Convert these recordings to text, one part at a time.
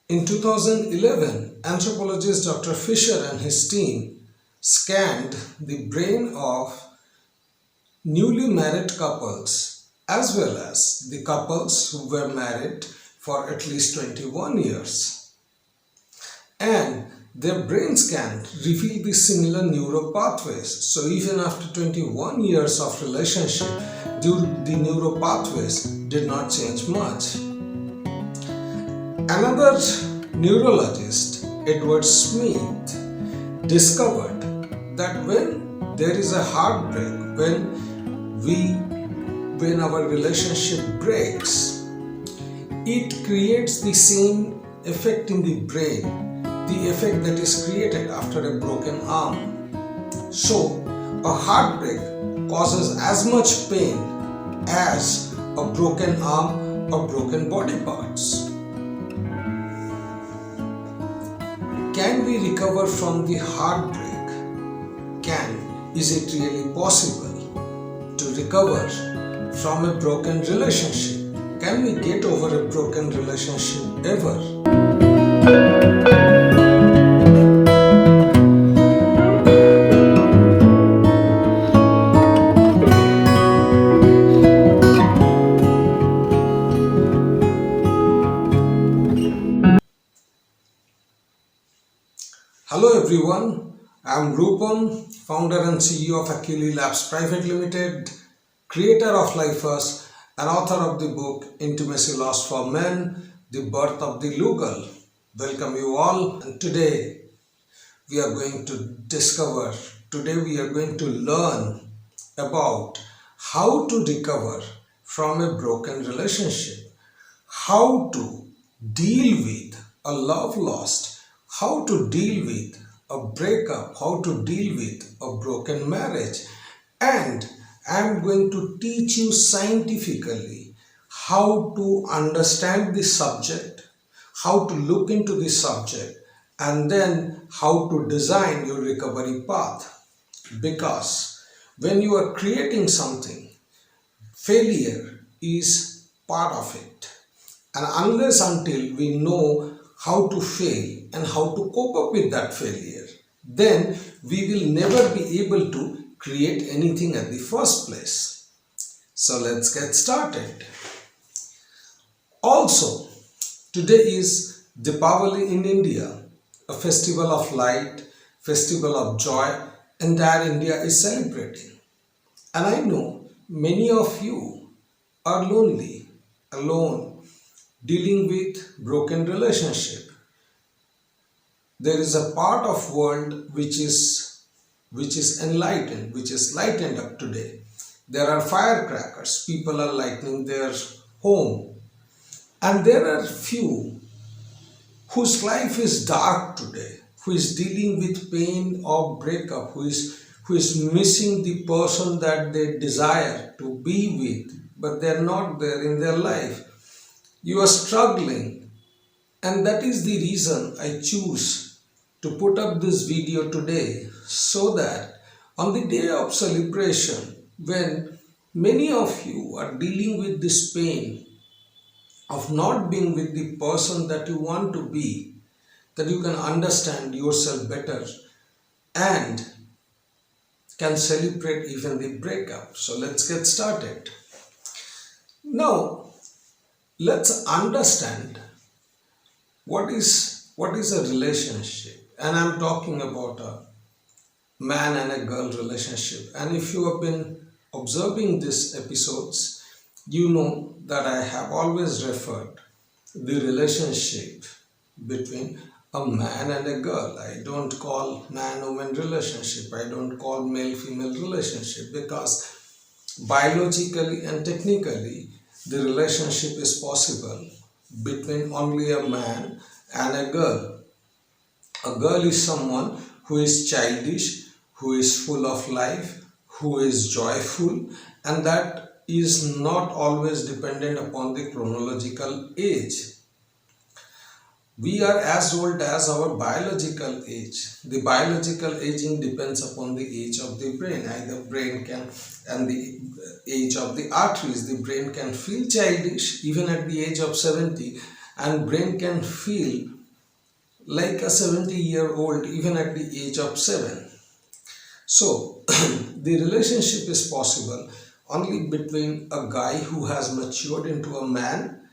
In 2011, anthropologist Dr. Fisher and his team scanned the brain of newly married couples as well as the couples who were married for at least 21 years. And their brain scan revealed the similar neural pathways. So even after 21 years of relationship, the neural pathways did not change much. Another neurologist, Edward Smith, discovered that when there is a heartbreak, when our relationship breaks, it creates the same effect in the brain, the effect that is created after a broken arm. So, a heartbreak causes as much pain as a broken arm or broken body parts. Can we recover from the heartbreak? Is it really possible to recover from a broken relationship? Can we get over a broken relationship ever? Hello everyone, I am Rupam, founder and CEO of Akili Labs Private Limited, creator of Lifers and author of the book Intimacy Lost for Men, The Birth of the Lugal. Welcome you all, and today we are going to learn about how to recover from a broken relationship, how to deal with a love lost, how to deal with a breakup, how to deal with a broken marriage, and I am going to teach you scientifically how to understand the subject, how to look into the subject, and then how to design your recovery path. Because when you are creating something, failure is part of it. And unless until we know how to fail and how to cope up with that failure, then we will never be able to create anything at the first place. So let's get started. Also, today is Deepavali in India, a festival of light, festival of joy, entire India is celebrating. And I know many of you are lonely, alone, dealing with broken relationship. There is a part of world which is enlightened, which is lightened up today. There are firecrackers, people are lighting their home, and there are few whose life is dark today, who is dealing with pain or breakup, who is missing the person that they desire to be with, but they are not there in their life. You are struggling, and that is the reason I choose to put up this video today, so that on the day of celebration, when many of you are dealing with this pain of not being with the person that you want to be, that you can understand yourself better and can celebrate even the breakup. So let's get started. Now, let's understand what is a relationship. And I'm talking about a man and a girl relationship. And if you have been observing these episodes, you know that I have always referred the relationship between a man and a girl. I don't call man-woman relationship. I don't call male-female relationship, because biologically and technically the relationship is possible between only a man and a girl. A girl is someone who is childish, who is full of life, who is joyful, and that is not always dependent upon the chronological age. We are as old as our biological age. The biological aging depends upon the age of the brain. Either brain can, and the age of the arteries, the brain can feel childish even at the age of 70, and brain can feel like a 70-year-old even at the age of 7. So, the relationship is possible only between a guy who has matured into a man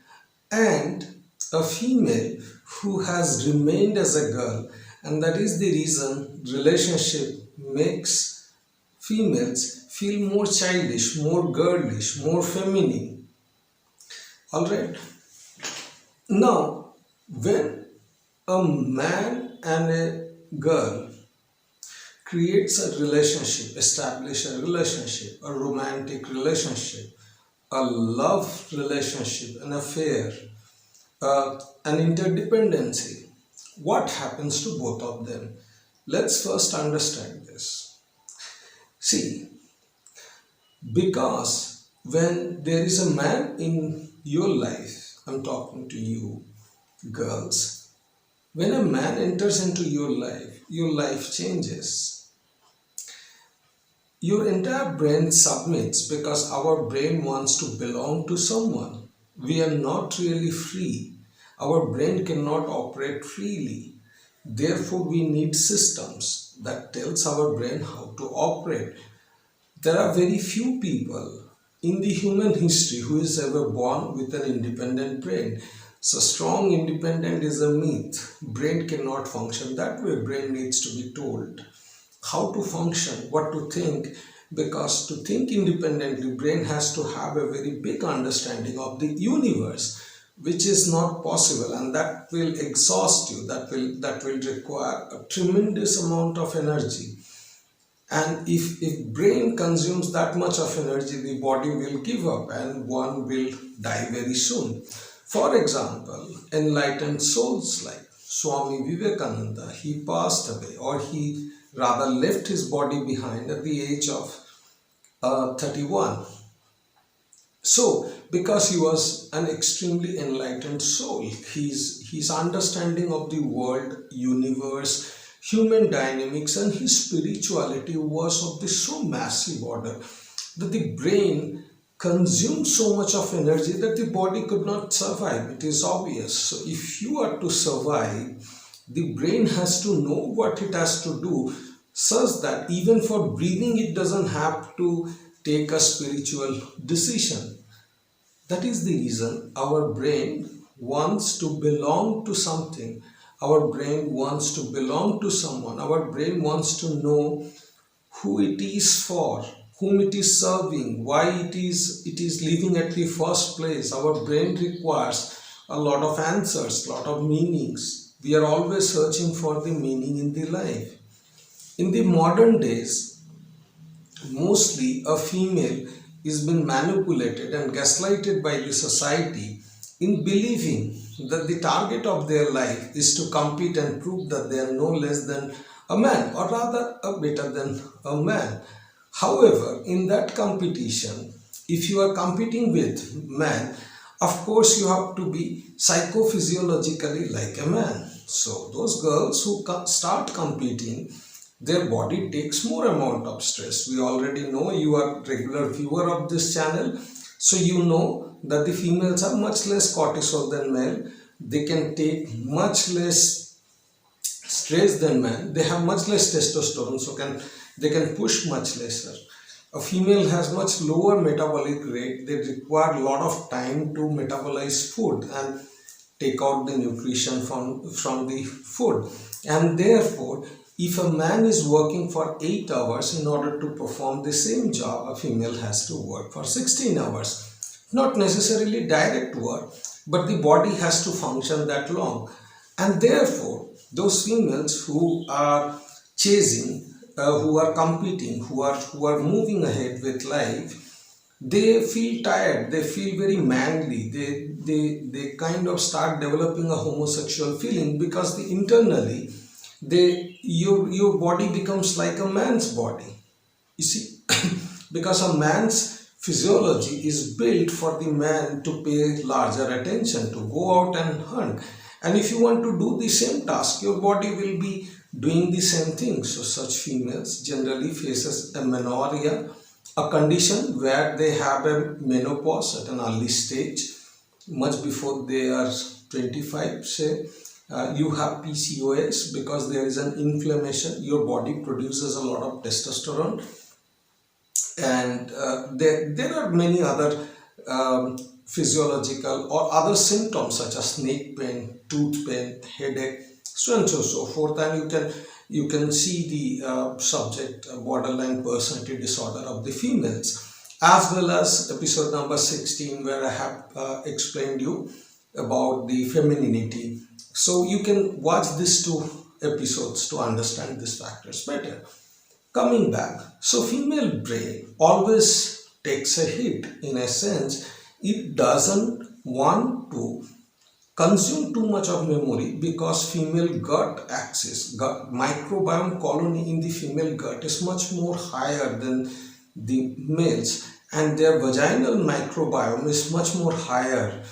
and a female who has remained as a girl, and that is the reason relationship makes females feel more childish, more girlish, more feminine. All right. Now, when a man and a girl creates a relationship, establish a relationship, a romantic relationship, a love relationship, an affair, an interdependency, what happens to both of them? Let's first understand this. See, because when there is a man in your life, I'm talking to you, girls, when a man enters into your life changes. Your entire brain submits because our brain wants to belong to someone. We are not really free. Our brain cannot operate freely. Therefore, we need systems that tells our brain how to operate. There are very few people in the human history who is ever born with an independent brain. So strong independent is a myth. Brain cannot function that way. Brain needs to be told how to function, what to think, because to think independently, brain has to have a very big understanding of the universe, which is not possible, and that will exhaust you. That will require a tremendous amount of energy. And if brain consumes that much of energy, the body will give up and one will die very soon. For example, enlightened souls like Swami Vivekananda, he passed away, or he rather left his body behind at the age of 31. So, because he was an extremely enlightened soul, his understanding of the world, universe, human dynamics, and his spirituality was of this so massive order that the brain consumed so much of energy that the body could not survive. It is obvious. So, if you are to survive, the brain has to know what it has to do, such that even for breathing, it doesn't have to take a spiritual decision. That is the reason our brain wants to belong to something. Our brain wants to belong to someone. Our brain wants to know who it is for, whom it is serving, why it is living at the first place. Our brain requires a lot of answers, lot of meanings. We are always searching for the meaning in the life. In the modern days, mostly a female is being manipulated and gaslighted by the society in believing that the target of their life is to compete and prove that they are no less than a man, or rather a better than a man. However, in that competition, if you are competing with man, of course you have to be psychophysiologically like a man. So those girls who start competing, their body takes more amount of stress. We already know, you are regular viewer of this channel, so you know that the females have much less cortisol than male. They can take much less stress than men. They have much less testosterone, so they can push much lesser. A female has much lower metabolic rate. They require a lot of time to metabolize food and take out the nutrition from the food, and therefore if a man is working for 8 hours in order to perform the same job, a female has to work for 16 hours. Not necessarily direct work, but the body has to function that long. And therefore, those females who are chasing, who are competing, who are moving ahead with life, they feel tired, they feel very manly, they kind of start developing a homosexual feeling, because internally your body becomes like a man's body, you see. Because a man's physiology is built for the man to pay larger attention, to go out and hunt, and if you want to do the same task, your body will be doing the same thing. So such females generally faces amenorrhea, a condition where they have a menopause at an early stage, much before they are 25, say, You have PCOS because there is an inflammation. Your body produces a lot of testosterone, and there are many other physiological or other symptoms such as neck pain, tooth pain, headache, so and so forth. And you can see the subject borderline personality disorder of the females, as well as episode number 16 where I have explained you about the femininity. So you can watch these two episodes to understand these factors better. Coming back, so female brain always takes a hit. In a sense, it doesn't want to consume too much of memory because female gut axis, gut microbiome colony in the female gut is much more higher than the males, and their vaginal microbiome is much more higher.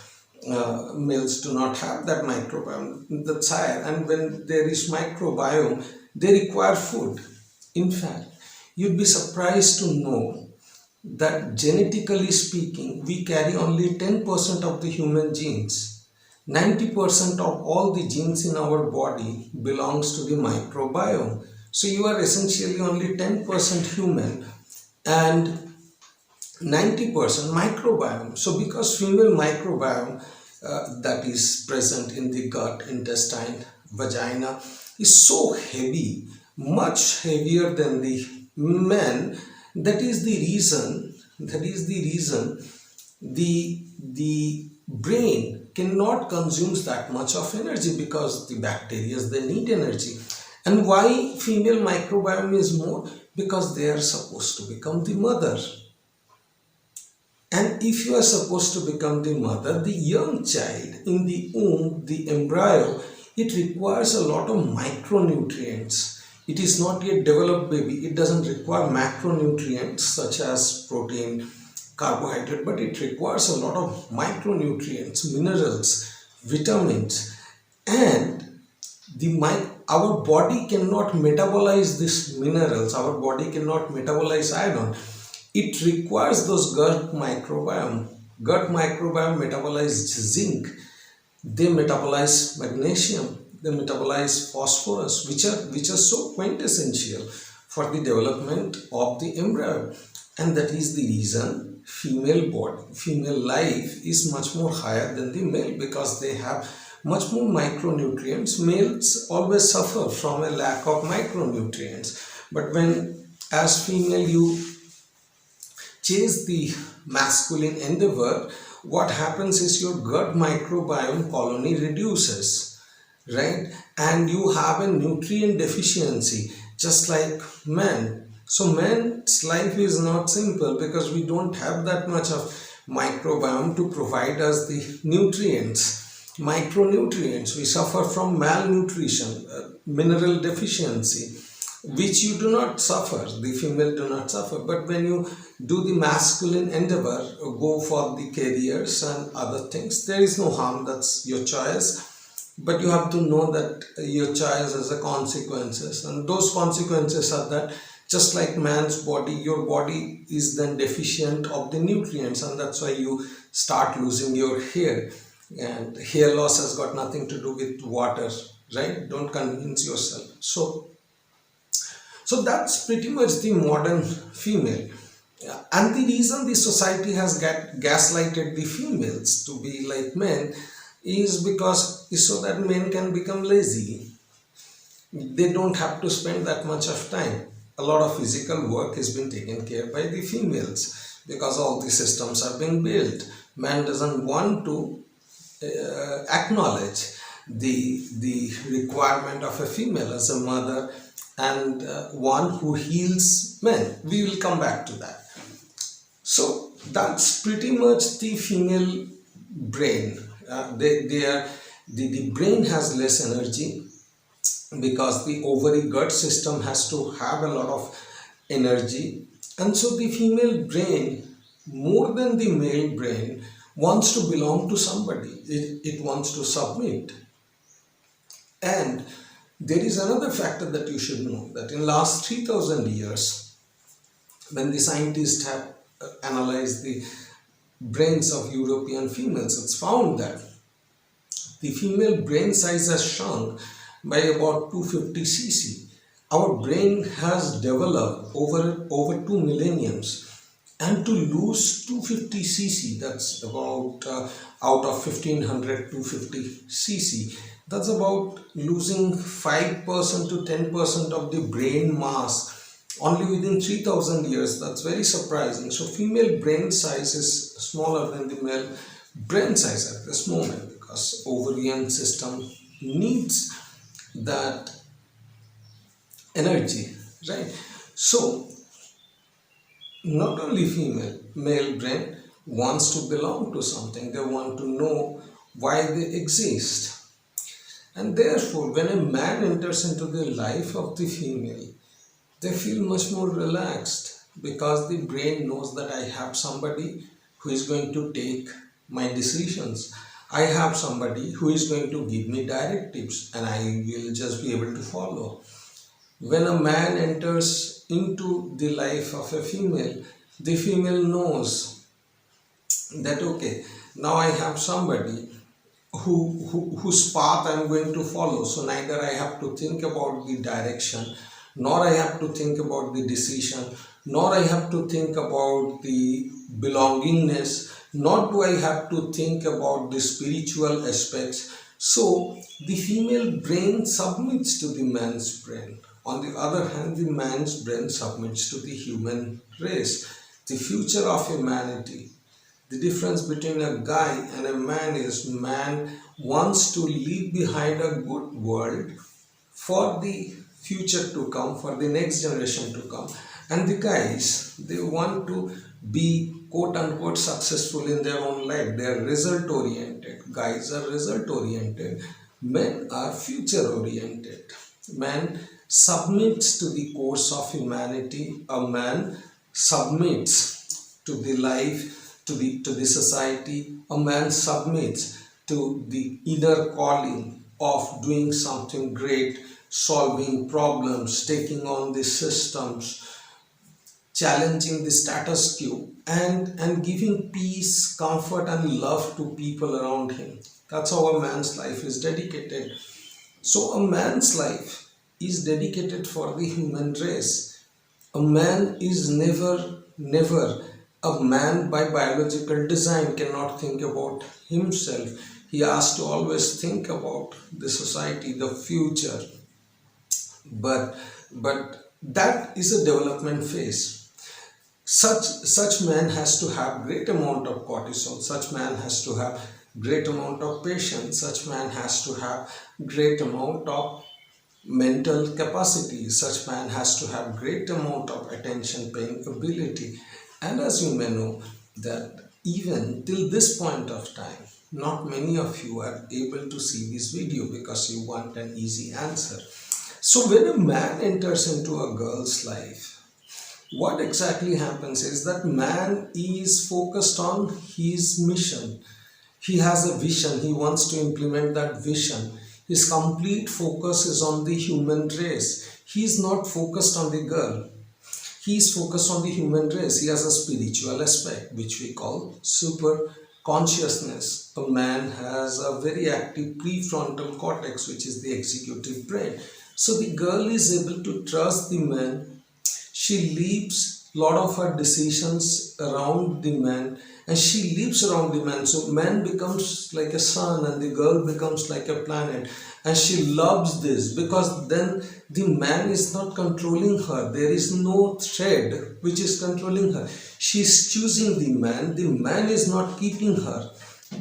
Males do not have that microbiome, that's higher, and when there is microbiome, they require food. In fact, you'd be surprised to know that genetically speaking, we carry only 10% of the human genes. 90% of all the genes in our body belongs to the microbiome. So you are essentially only 10% human and 90% microbiome. So because female microbiome that is present in the gut, intestine, vagina is so heavy, much heavier than the men, that is the reason the brain cannot consume that much of energy because the bacteria they need energy. And why female microbiome is more? Because they are supposed to become the mother. And if you are supposed to become the mother, the young child in the womb, the embryo, it requires a lot of micronutrients. It is not yet developed baby. It doesn't require macronutrients such as protein, carbohydrate, but it requires a lot of micronutrients, minerals, vitamins, and our body cannot metabolize these minerals. Our body cannot metabolize iron. It requires those gut microbiome. Gut microbiome metabolize zinc. They metabolize magnesium. They metabolize phosphorus, which are so quintessential for the development of the embryo. And that is the reason female life is much more higher than the male, because they have much more micronutrients. Males always suffer from a lack of micronutrients. But when as female you chase the masculine endeavor, what happens is your gut microbiome colony reduces, right? And you have a nutrient deficiency, just like men. So men's life is not simple because we don't have that much of microbiome to provide us the nutrients, micronutrients. We suffer from malnutrition, mineral deficiency, which you do not suffer, the female do not suffer. But when you do the masculine endeavor, go for the careers and other things, there is no harm, that's your choice. But you have to know that your choice has a consequences, and those consequences are that just like man's body, your body is then deficient of the nutrients, and that's why you start losing your hair. And hair loss has got nothing to do with water, right? Don't convince yourself. So that's pretty much the modern female. Yeah. And the reason the society has gaslighted the females to be like men is because is so that men can become lazy. They don't have to spend that much of time. A lot of physical work has been taken care by the females because all the systems are being built. Man doesn't want to acknowledge the requirement of a female as a mother and one who heals men. We will come back to that. So that's pretty much the female brain. The brain has less energy because the ovary gut system has to have a lot of energy, and so the female brain, more than the male brain, wants to belong to somebody. It wants to submit. And there is another factor that you should know, that in last 3000 years, when the scientists have analyzed the brains of European females, it's found that The female brain size has shrunk by about 250 cc. Our brain has developed over two millenniums, and to lose 250 cc, that's about out of 1500 250 cc, that's about losing 5% to 10% of the brain mass only within 3000 years. That's very surprising. So female brain size is smaller than the male brain size at this moment, because ovarian system needs that energy, right? So not only female, male brain wants to belong to something, they want to know why they exist. And therefore, when a man enters into the life of the female, they feel much more relaxed, because the brain knows that I have somebody who is going to take my decisions. I have somebody who is going to give me directives, and I will just be able to follow. When a man enters into the life of a female, the female knows that okay, now I have somebody whose path I'm going to follow. So neither I have to think about the direction, nor I have to think about the decision, nor I have to think about the belongingness, nor do I have to think about the spiritual aspects. So the female brain submits to the man's brain. On the other hand, the man's brain submits to the human race, the future of humanity. The difference between a guy and a man is man wants to leave behind a good world for the future to come, for the next generation to come. And the guys, they want to be quote unquote successful in their own life. They are result oriented. Guys are result oriented. Men are future oriented. Man submits to the course of humanity. A man submits to the life, to the society. A man submits to the inner calling of doing something great, solving problems, taking on the systems, challenging the status quo, and giving peace, comfort, and love to people around him. That's how a man's life is dedicated. So a man's life is dedicated for the human race. A man is never a man by biological design cannot think about himself. He has to always think about the society, the future. But that is a development phase. Such man has to have great amount of cortisol. Such man has to have great amount of patience. Such man has to have great amount of mental capacity. Such man has to have great amount of attention paying ability. And as you may know, that even till this point of time, not many of you are able to see this video because you want an easy answer. So when a man enters into a girl's life, what exactly happens is that man is focused on his mission. He has a vision, he wants to implement that vision. His complete focus is on the human race. He is not focused on the girl. He is focused on the human race. He has a spiritual aspect, which we call super consciousness. A man has a very active prefrontal cortex, which is the executive brain. So the girl is able to trust the man. She leaves a lot of her decisions around the man, and she lives around the man. So man becomes like a sun and the girl becomes like a planet, and she loves this because then the man is not controlling her. There is no thread which is controlling her. She is choosing the man is not keeping her.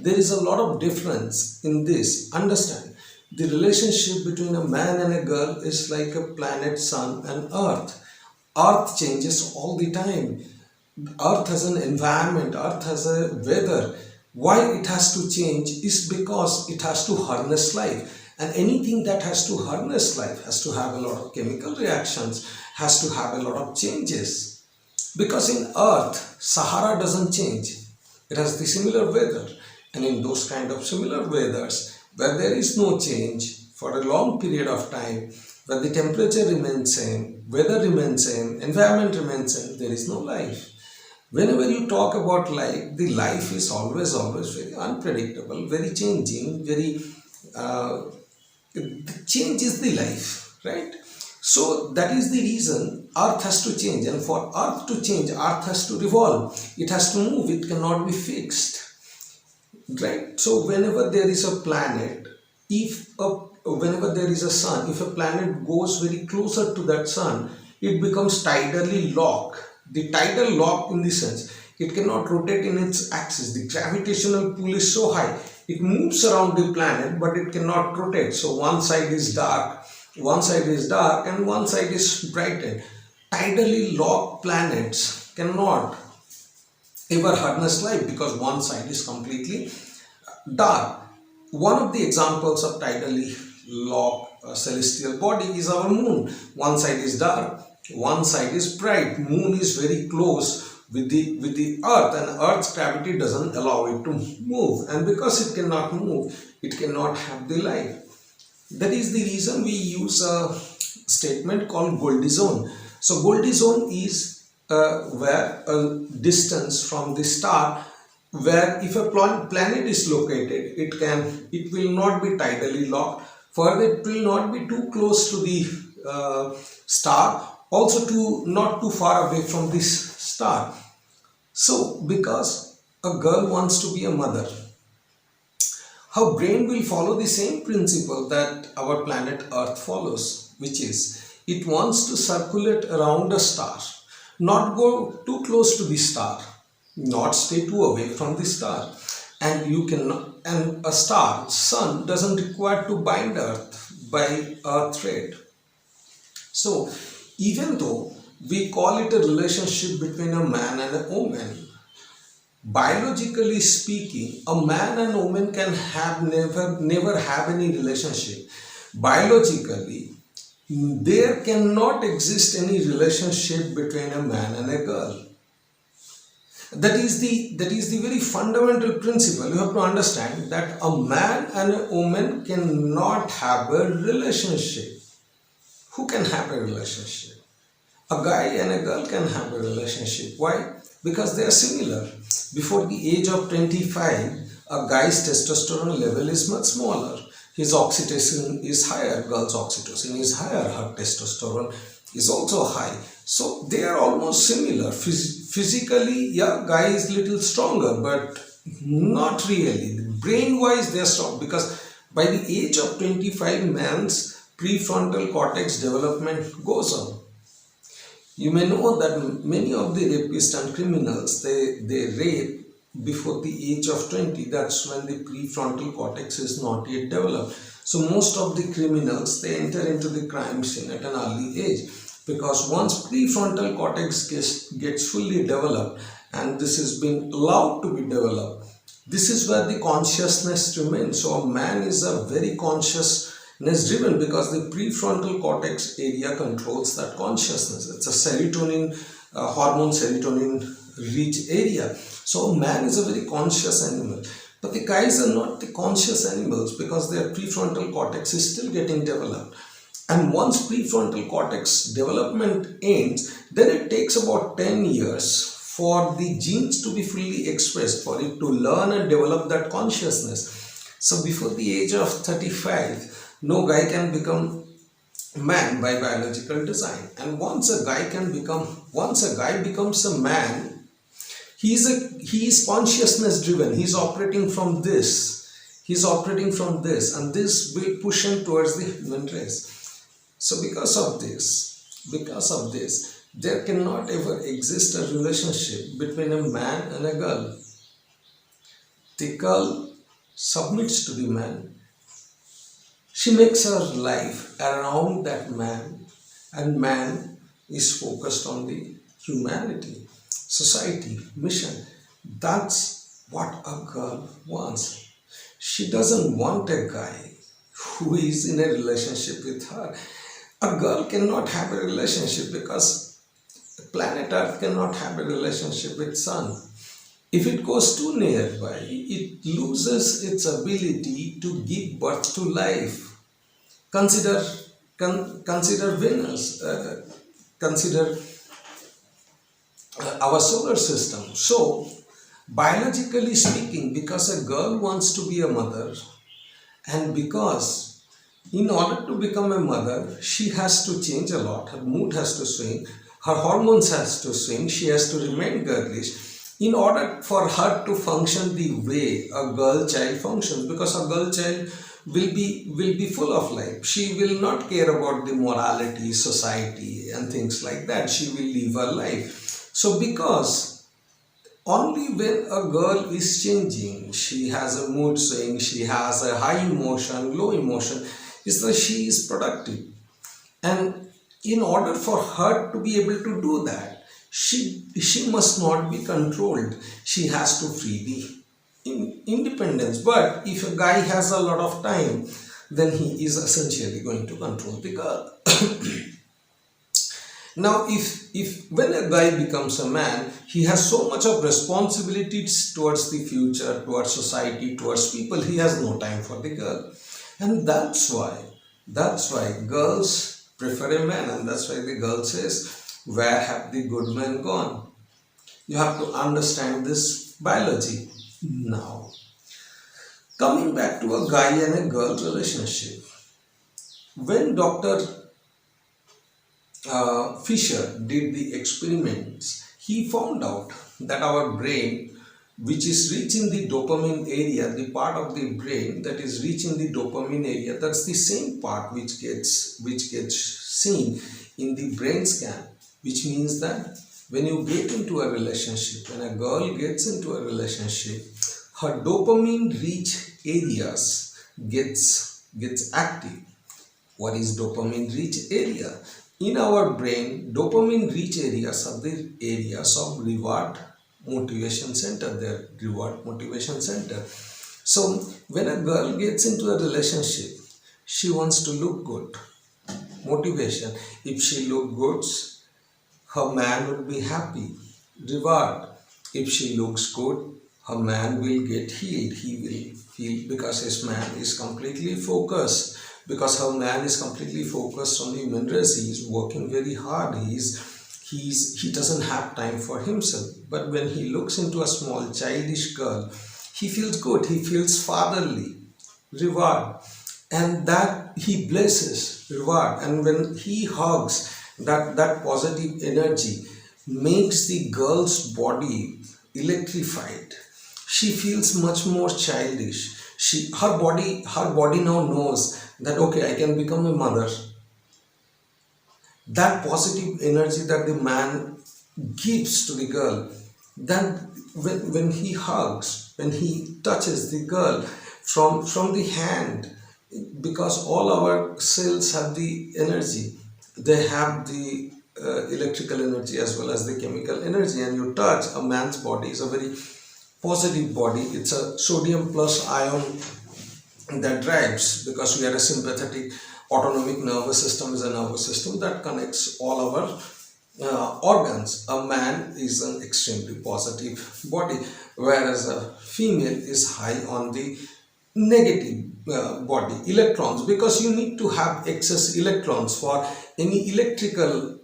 There is a lot of difference in this. Understand, the relationship between a man and a girl is like a planet, sun and earth. Earth changes all the time. Earth has an environment, earth has a weather. Why it has to change is because it has to harness life. And anything that has to harness life has to have a lot of chemical reactions, has to have a lot of changes. Because in earth, Sahara doesn't change. It has the similar weather. And in those kind of similar weathers, where there is no change for a long period of time, where the temperature remains same, weather remains same, environment remains same, there is no life. Whenever you talk about life, the life is always very unpredictable, very changing, very uh, the change is the life, right? So that is the reason earth has to change, and for earth to change, earth has to revolve, it has to move, it cannot be fixed, right? So whenever there is a planet, if a whenever there is a sun, if a planet goes very closer to that sun, it becomes tidally locked. The tidal lock, in the sense, it cannot rotate in its axis. The gravitational pull is so high, it moves around the planet, but it cannot rotate. So one side is dark, and one side is brightened. Tidally locked planets cannot ever harness light because one side is completely dark. One of the examples of tidally locked celestial body is our moon. One side is dark, one side is bright. Moon is very close with the earth, and earth's gravity doesn't allow it to move, and because it cannot move, it cannot have the light. That is the reason we use a statement called Goldie zone. So Goldie zone is where a distance from the star, where if a planet is located, it will not be tidally locked. Further, it will not be too close to the star, also not too far away from this star. So because a girl wants to be a mother, her brain will follow the same principle that our planet Earth follows, which is it wants to circulate around a star, not go too close to the star, not stay too away from the star. And a star, sun, doesn't require to bind Earth by a thread. So even though we call it a relationship between a man and a woman, biologically speaking, a man and woman can have never have any relationship. Biologically, there cannot exist any relationship between a man and a girl. That is the very fundamental principle. You have to understand that a man and a woman cannot have a relationship. Who can have a relationship? A guy and a girl can have a relationship. Why? Because they are similar. Before the age of 25, a guy's testosterone level is much smaller. His oxytocin is higher, girl's oxytocin is higher, her testosterone is also high. So they are almost similar. Physically, yeah, guy is little stronger, but not really. Brain-wise, they are strong because by the age of 25, man's prefrontal cortex development goes on. You may know that many of the rapists and criminals, they rape before the age of 20. That's when the prefrontal cortex is not yet developed. So most of the criminals, they enter into the crime scene at an early age, because once prefrontal cortex gets fully developed, and this has been allowed to be developed, this is where the consciousness remains. So a man is a very consciousness driven because the prefrontal cortex area controls that consciousness. It's a serotonin hormone, serotonin rich area. So man is a very conscious animal. But the guys are not the conscious animals because their prefrontal cortex is still getting developed. And once prefrontal cortex development ends, then it takes about 10 years for the genes to be fully expressed, for it to learn and develop that consciousness. So before the age of 35, no guy can become man by biological design. And once a guy becomes a man, he is consciousness driven. He's operating from this, and this will push him towards the human race. So because of this, there cannot ever exist a relationship between a man and a girl. The girl submits to the man. She makes her life around that man, and man is focused on the humanity, society, mission. That's what a girl wants. She doesn't want a guy who is in a relationship with her. A girl cannot have a relationship because planet Earth cannot have a relationship with Sun. If it goes too nearby, it loses its ability to give birth to life. Consider Venus. Consider our solar system. So, biologically speaking, because a girl wants to be a mother, And because in order to become a mother, she has to change a lot. Her mood has to swing, her hormones has to swing, she has to remain girlish in order for her to function the way a girl child functions, because a girl child will be full of life. She will not care about the morality, society and things like that. She will live her life. So because only when a girl is changing, she has a mood swing, she has a high emotion, low emotion, is that she is productive. And in order for her to be able to do that, she must not be controlled. She has to free the independence. But if a guy has a lot of time, then he is essentially going to control the girl. Now, if when a guy becomes a man, he has so much of responsibilities towards the future, towards society, towards people, he has no time for the girl. And that's why girls prefer a man, and that's why the girl says, where have the good men gone? You have to understand this biology. Now, coming back to a guy and a girl relationship, when Dr. Fisher did the experiments, he found out that our brain, which is reaching the dopamine area, the part of the brain that is reaching the dopamine area, that's the same part which gets seen in the brain scan, which means that when you get into a relationship, when a girl gets into a relationship, her dopamine rich areas gets active. What is dopamine rich area? In our brain, dopamine rich areas are the areas of reward motivation center, their reward motivation center. So when a girl gets into a relationship, she wants to look good. Motivation. If she look good, her man would be happy. Reward. If she looks good, her man will get healed. He will feel, because his man is completely focused. Because her man is completely focused on the human race. He is working very hard. He doesn't have time for himself. But when he looks into a small childish girl, he feels good. He feels fatherly. Reward. And that he blesses. Reward. And when he hugs, that positive energy makes the girl's body electrified. She feels much more childish. Her body now knows that, okay, I can become a mother. That positive energy that the man gives to the girl, then when he hugs, when he touches the girl from the hand, because all our cells have the energy, they have the electrical energy as well as the chemical energy, and you touch a man's body is a very positive body. It's a sodium plus ion that drives, because we are a sympathetic autonomic nervous system, is a nervous system that connects all our organs. A man is an extremely positive body, whereas a female is high on the negative body electrons, because you need to have excess electrons for any electrical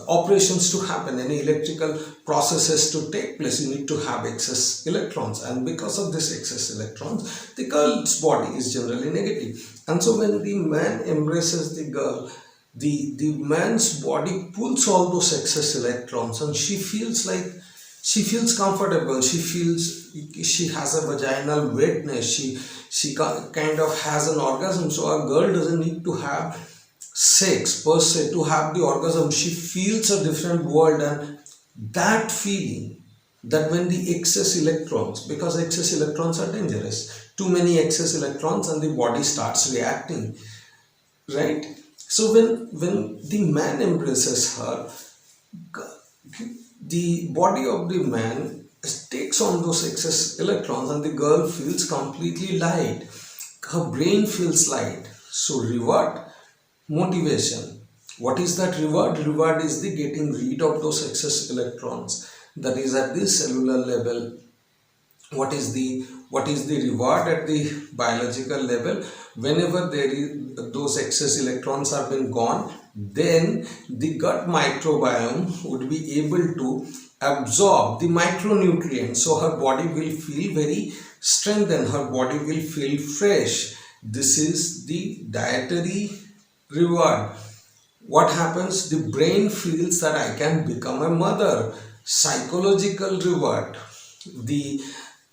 operations to happen, any electrical processes to take place. You need to have excess electrons, and because of this excess electrons, the girl's body is generally negative. And so when the man embraces the girl, the man's body pulls all those excess electrons, and she feels comfortable. She has a vaginal wetness. She kind of has an orgasm. So a girl doesn't need to have sex per se to have the orgasm. She feels a different world, and that feeling, that when the excess electrons, because excess electrons are dangerous, too many excess electrons, and the body starts reacting, right? So when the man embraces her, the body of the man takes on those excess electrons, and the girl feels completely light. Her brain feels light. So reward, motivation. What is that reward? Reward is the getting rid of those excess electrons. That is at the cellular level. What is the reward at the biological level? Whenever there is those excess electrons are been gone, then the gut microbiome would be able to absorb the micronutrients, so her body will feel very strengthen, her body will feel fresh. This is the dietary reward. What happens? The brain feels that I can become a mother. Psychological reward. The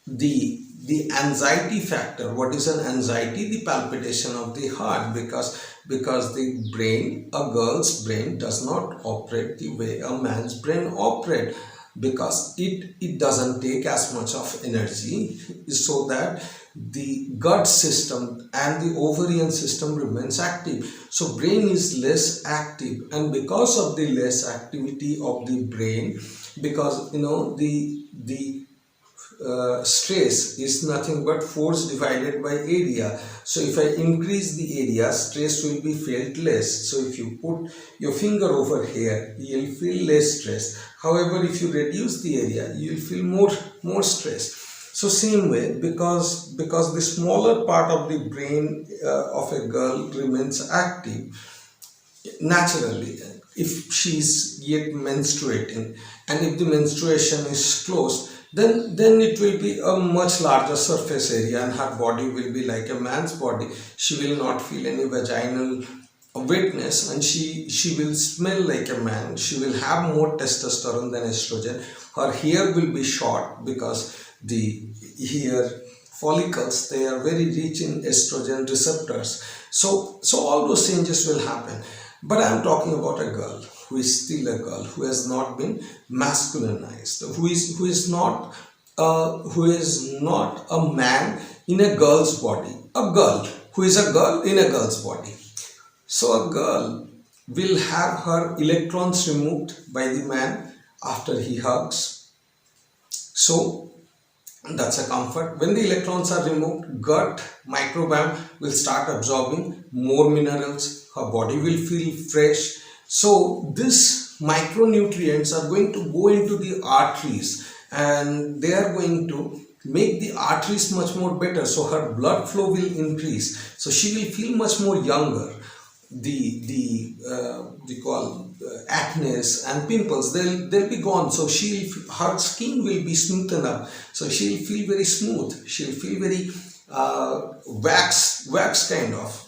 the the anxiety factor. What is an anxiety? The palpitation of the heart, because the brain, a girl's brain, does not operate the way a man's brain operate, because it doesn't take as much of energy, so that the gut system and the ovarian system remains active. So brain is less active, and because of the less activity of the brain, because the stress is nothing but force divided by area. So if I increase the area, stress will be felt less. So if you put your finger over here, you'll feel less stress. However, if you reduce the area, you'll feel more stress. So same way, because the smaller part of the brain of a girl remains active naturally, if she's yet menstruating, and if the menstruation is closed, then it will be a much larger surface area, and her body will be like a man's body. She will not feel any vaginal wetness, and she will smell like a man. She will have more testosterone than estrogen. Her hair will be short, because the hair follicles, they are very rich in estrogen receptors. So all those changes will happen. But I am talking about a girl who is still a girl, who has not been masculinized, who is not a man in a girl's body, a girl who is a girl in a girl's body. So a girl will have her electrons removed by the man after he hugs. So that's a comfort. When the electrons are removed, gut microbiome will start absorbing more minerals. Her body will feel fresh. So these micronutrients are going to go into the arteries, and they are going to make the arteries much more better. So her blood flow will increase. So she will feel much more younger. The we call acne and pimples, they'll be gone. So her skin will be smoothened up. So she'll feel very smooth. She'll feel very wax kind of,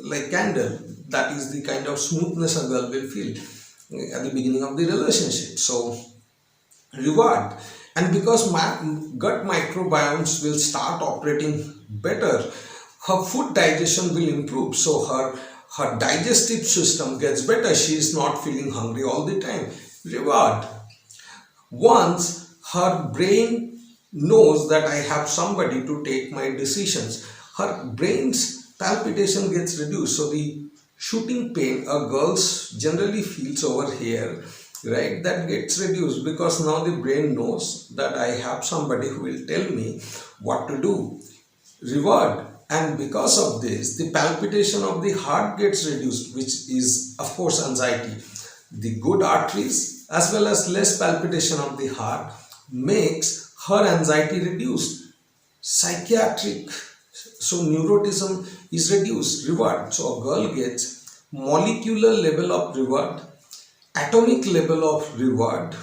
like candle. That is the kind of smoothness a girl will feel at the beginning of the relationship. So reward. And because gut microbiomes will start operating better, her food digestion will improve. So her digestive system gets better. She is not feeling hungry all the time. Reward. Once her brain knows that I have somebody to take my decisions, her brain's palpitation gets reduced. So the shooting pain a girl generally feels over here, right, that gets reduced, because now the brain knows that I have somebody who will tell me what to do. Reward. And because of this, the palpitation of the heart gets reduced, which is of course anxiety. The good arteries as well as less palpitation of the heart makes her anxiety reduced. Psychiatric, so neuroticism is reduced. Reward. So a girl gets molecular level of reward, atomic level of reward,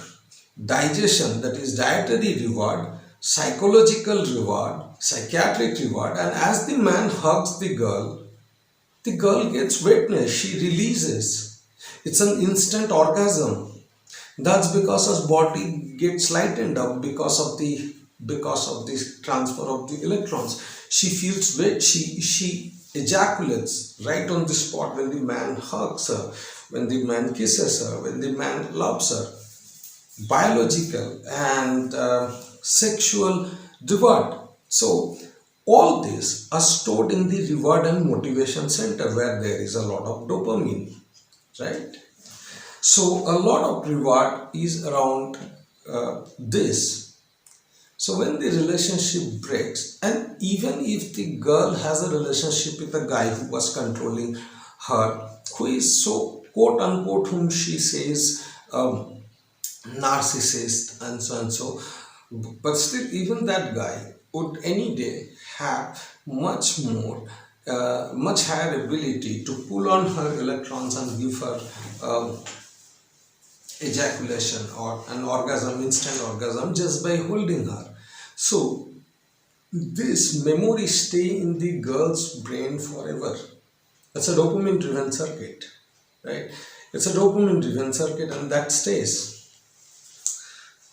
digestion, that is dietary reward, psychological reward, psychiatric reward. And as the man hugs the girl gets wetness, she releases. It's an instant orgasm. That's because her body gets lightened up because of this transfer of the electrons. She feels wet. She ejaculates right on the spot when the man hugs her, when the man kisses her, when the man loves her. Biological and sexual reward. So all these are stored in the reward and motivation center, where there is a lot of dopamine, right? So a lot of reward is around this. So when the relationship breaks, and even if the girl has a relationship with a guy who was controlling her, who is so quote unquote, whom she says narcissist and so, but still even that guy would any day have much higher ability to pull on her electrons and give her ejaculation or an orgasm, instant orgasm, just by holding her. So this memory stay in the girl's brain forever. It's a dopamine driven circuit, right? It's a dopamine driven circuit, and that stays.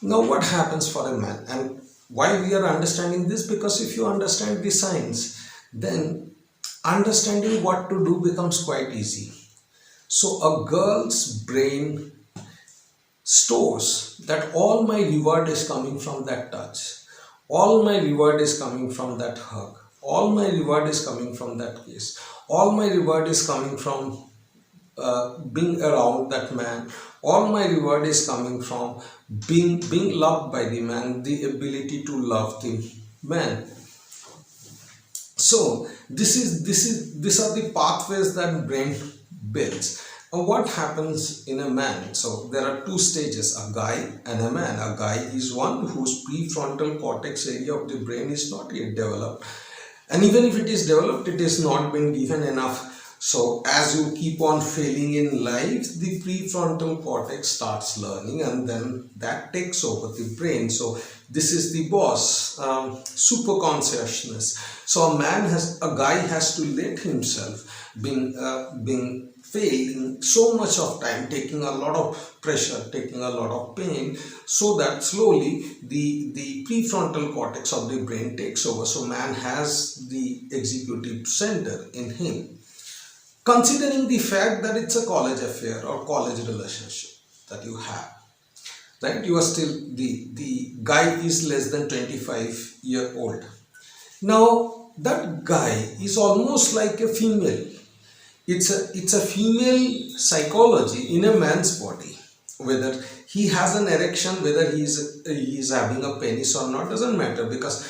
Now, what happens for a man, and why we are understanding this? Because if you understand the science, then understanding what to do becomes quite easy. So, a girl's brain stores that all my reward is coming from that touch, all my reward is coming from that hug, all my reward is coming from that kiss, all my reward is coming from being around that man, all my reward is coming from being loved by the man, the ability to love the man. So these are the pathways that brain builds. And what happens in a man? So there are two stages, a guy and a man. A guy is one whose prefrontal cortex area of the brain is not yet developed, and even if it is developed, it is not been given enough. So as you keep on failing in life, the prefrontal cortex starts learning, and then that takes over the brain. So this is the boss, super consciousness. So a guy has to let himself being failing so much of time, taking a lot of pressure, taking a lot of pain, so that slowly the prefrontal cortex of the brain takes over. So man has the executive center in him. Considering the fact that it's a college affair or college relationship that you have, right? You are still, the guy is less than 25-year-old. Now that guy is almost like a female. It's a female psychology in a man's body. Whether he has an erection, whether he is having a penis or not, doesn't matter, because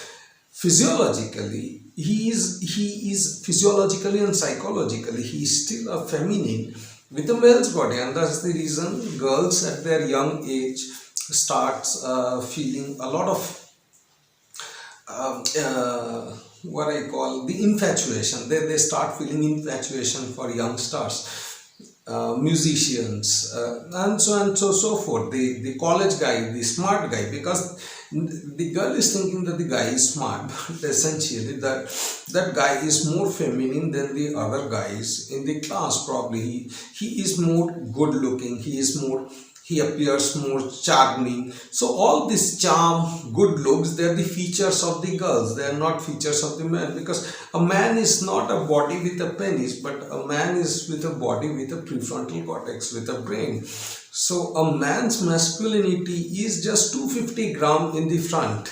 physiologically he is physiologically and psychologically he is still a feminine with a male's body, and that's the reason girls at their young age starts feeling a lot of what I call the infatuation. They start feeling infatuation for young stars, musicians, and so forth. The college guy, the smart guy, because the girl is thinking that the guy is smart, but essentially that guy is more feminine than the other guys in the class. Probably he is more good looking. He appears more charming. So all this charm, good looks, they are the features of the girls. They are not features of the man, because a man is not a body with a penis, but a man is with a body with a prefrontal cortex, with a brain. So a man's masculinity is just 250 gram in the front.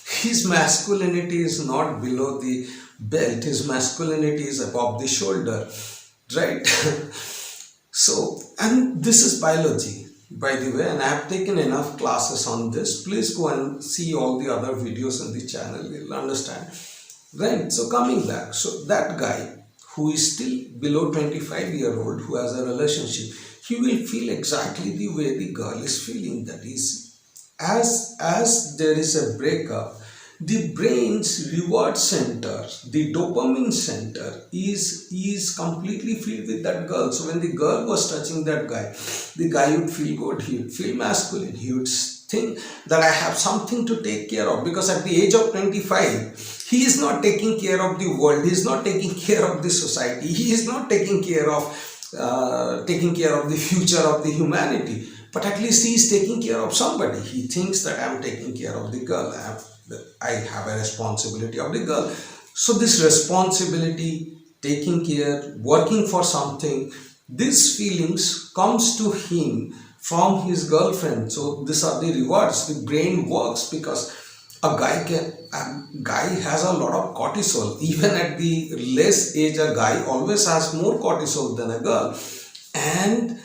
His masculinity is not below the belt. His masculinity is above the shoulder, right? So, and this is biology, by the way, and I have taken enough classes on this. Please go and see all the other videos on the channel. You'll understand, right? So coming back, so that guy who is still below 25-year-old, who has a relationship, he will feel exactly the way the girl is feeling. That is, as there is a breakup, the brain's reward center, the dopamine center, is completely filled with that girl. So when the girl was touching that guy, the guy would feel good, he would feel masculine, he would think that I have something to take care of, because at the age of 25, he is not taking care of the world, he is not taking care of the society, he is not taking care of the future of the humanity, but at least he is taking care of somebody. He thinks that I am taking care of the girl, I have a responsibility of the girl. So this responsibility, taking care, working for something, these feelings comes to him from his girlfriend. So these are the rewards. The brain works because a guy has a lot of cortisol. Even at the less age, a guy always has more cortisol than a girl. And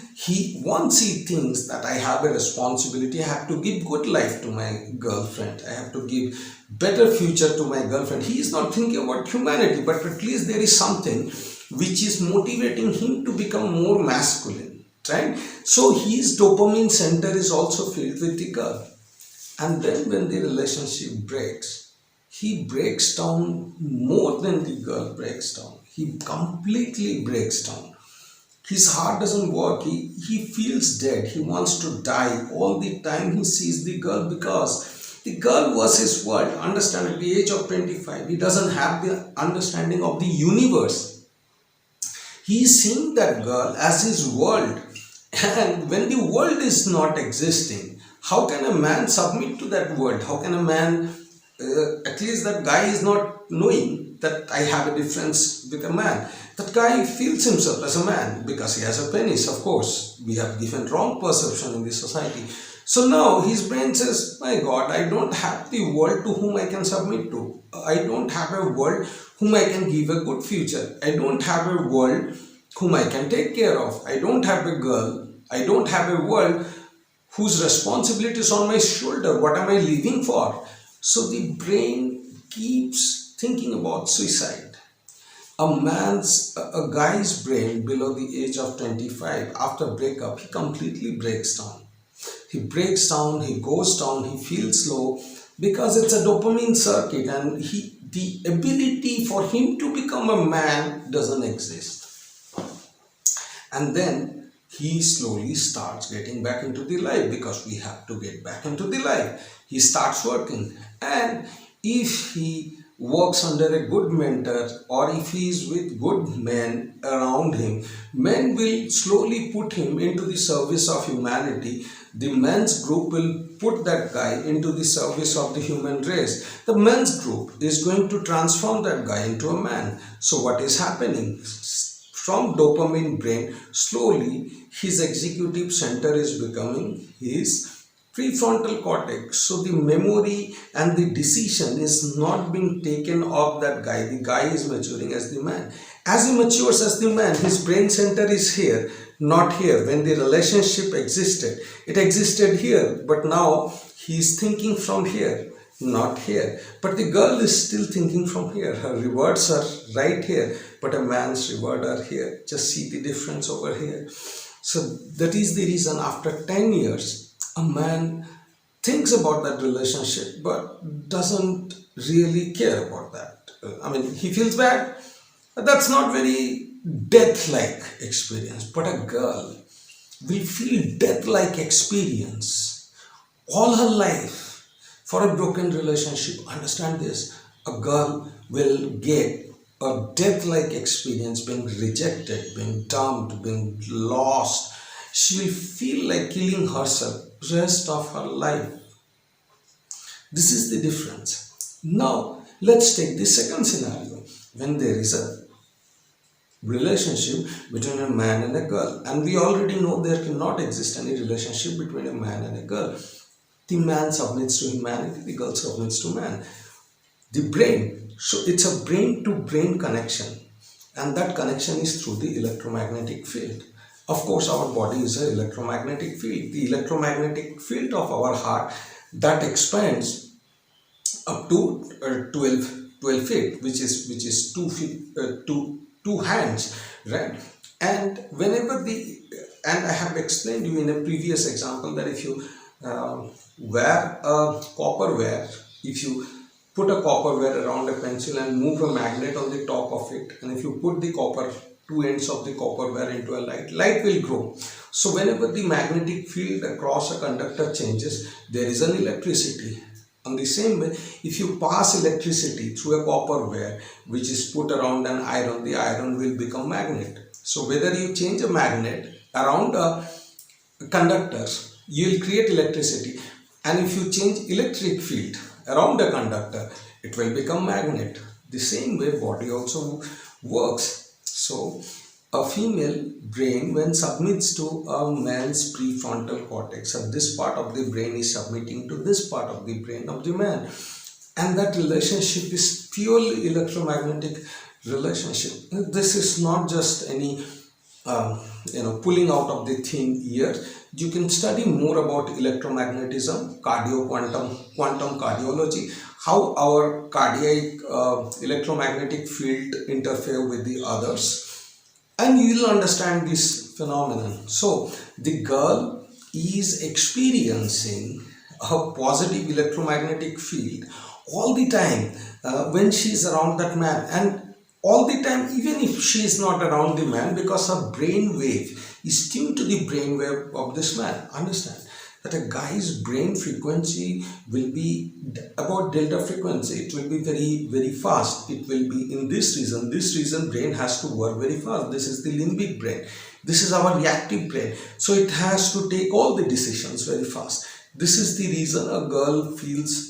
once he thinks that I have a responsibility, I have to give good life to my girlfriend, I have to give better future to my girlfriend. He is not thinking about humanity, but at least there is something which is motivating him to become more masculine, right? So his dopamine center is also filled with the girl. And then when the relationship breaks, he breaks down more than the girl breaks down. He completely breaks down. His heart doesn't work. He feels dead. He wants to die all the time he sees the girl, because The girl was his world. Understand, at the age of 25, he doesn't have the understanding of the universe. He is seeing that girl as his world. And when the world is not existing, how can a man submit to that world? How can a man, at least that guy is not knowing that I have a difference with a man. That guy feels himself as a man because he has a penis, of course. We have given wrong perception in this society. So now his brain says, my God, I don't have the world to whom I can submit to. I don't have a world whom I can give a good future. I don't have a world whom I can take care of. I don't have a girl. I don't have a world whose responsibility is on my shoulder. What am I living for? So the brain keeps thinking about suicide. A guy's brain below the age of 25, after breakup, he completely breaks down. He breaks down, he goes down, he feels low because it's a dopamine circuit, and the ability for him to become a man doesn't exist. And then he slowly starts getting back into the life because we have to get back into the life. He starts working, and if he works under a good mentor, or if he is with good men around him, men will slowly put him into the service of humanity. The men's group will put that guy into the service of the human race. The men's group is going to transform that guy into a man. So what is happening? From dopamine brain, slowly his executive center is becoming his prefrontal cortex. So the memory and the decision is not being taken of that guy. The guy is maturing as the man. As he matures as the man, his brain center is here, not here. When the relationship existed, it existed here, but now he is thinking from here, not here. But the girl is still thinking from here. Her rewards are right here, but a man's reward are here. Just see the difference over here. So that is the reason after 10 years, a man thinks about that relationship but doesn't really care about that. I mean, he feels bad. That's not very death-like experience. But a girl will feel death-like experience all her life for a broken relationship. Understand this. A girl will get a death-like experience, being rejected, being dumped, being lost. She will feel like killing herself rest of her life. This is the difference. Now, let's take the second scenario. When there is a relationship between a man and a girl, and we already know there cannot exist any relationship between a man and a girl. The man submits to humanity, the girl submits to man. The brain, so it's a brain to brain connection, and that connection is through the electromagnetic field. Of course, our body is an electromagnetic field. The electromagnetic field of our heart, that expands up to 12 feet, which is 2 feet, two hands, right? And and I have explained you in a previous example that if you wear a copper wire, if you put a copper wire around a pencil and move a magnet on the top of it, and if you put the two ends of the copper wire into a light will grow. So whenever the magnetic field across a conductor changes, there is an electricity. On the same way, if you pass electricity through a copper wire which is put around an iron, the iron will become magnet. So whether you change a magnet around a conductor, you will create electricity, and if you change electric field around a conductor, it will become magnet. The same way body also works. So a female brain, when submits to a man's prefrontal cortex, and this part of the brain is submitting to this part of the brain of the man, and that relationship is purely electromagnetic relationship. This is not just any pulling out of the thin air. You can study more about electromagnetism, quantum cardiology, how our cardiac electromagnetic field interfere with the others, and you will understand this phenomenon. So the girl is experiencing a positive electromagnetic field all the time when she is around that man, and all the time even if she is not around the man, because her brain wave is tuned to the brain wave of this man. Understand? that a guy's brain frequency will be about delta frequency. It will be very, very fast. It will be in this region brain has to work very fast. This is the limbic brain. This is our reactive brain. So it has to take all the decisions very fast. This is the reason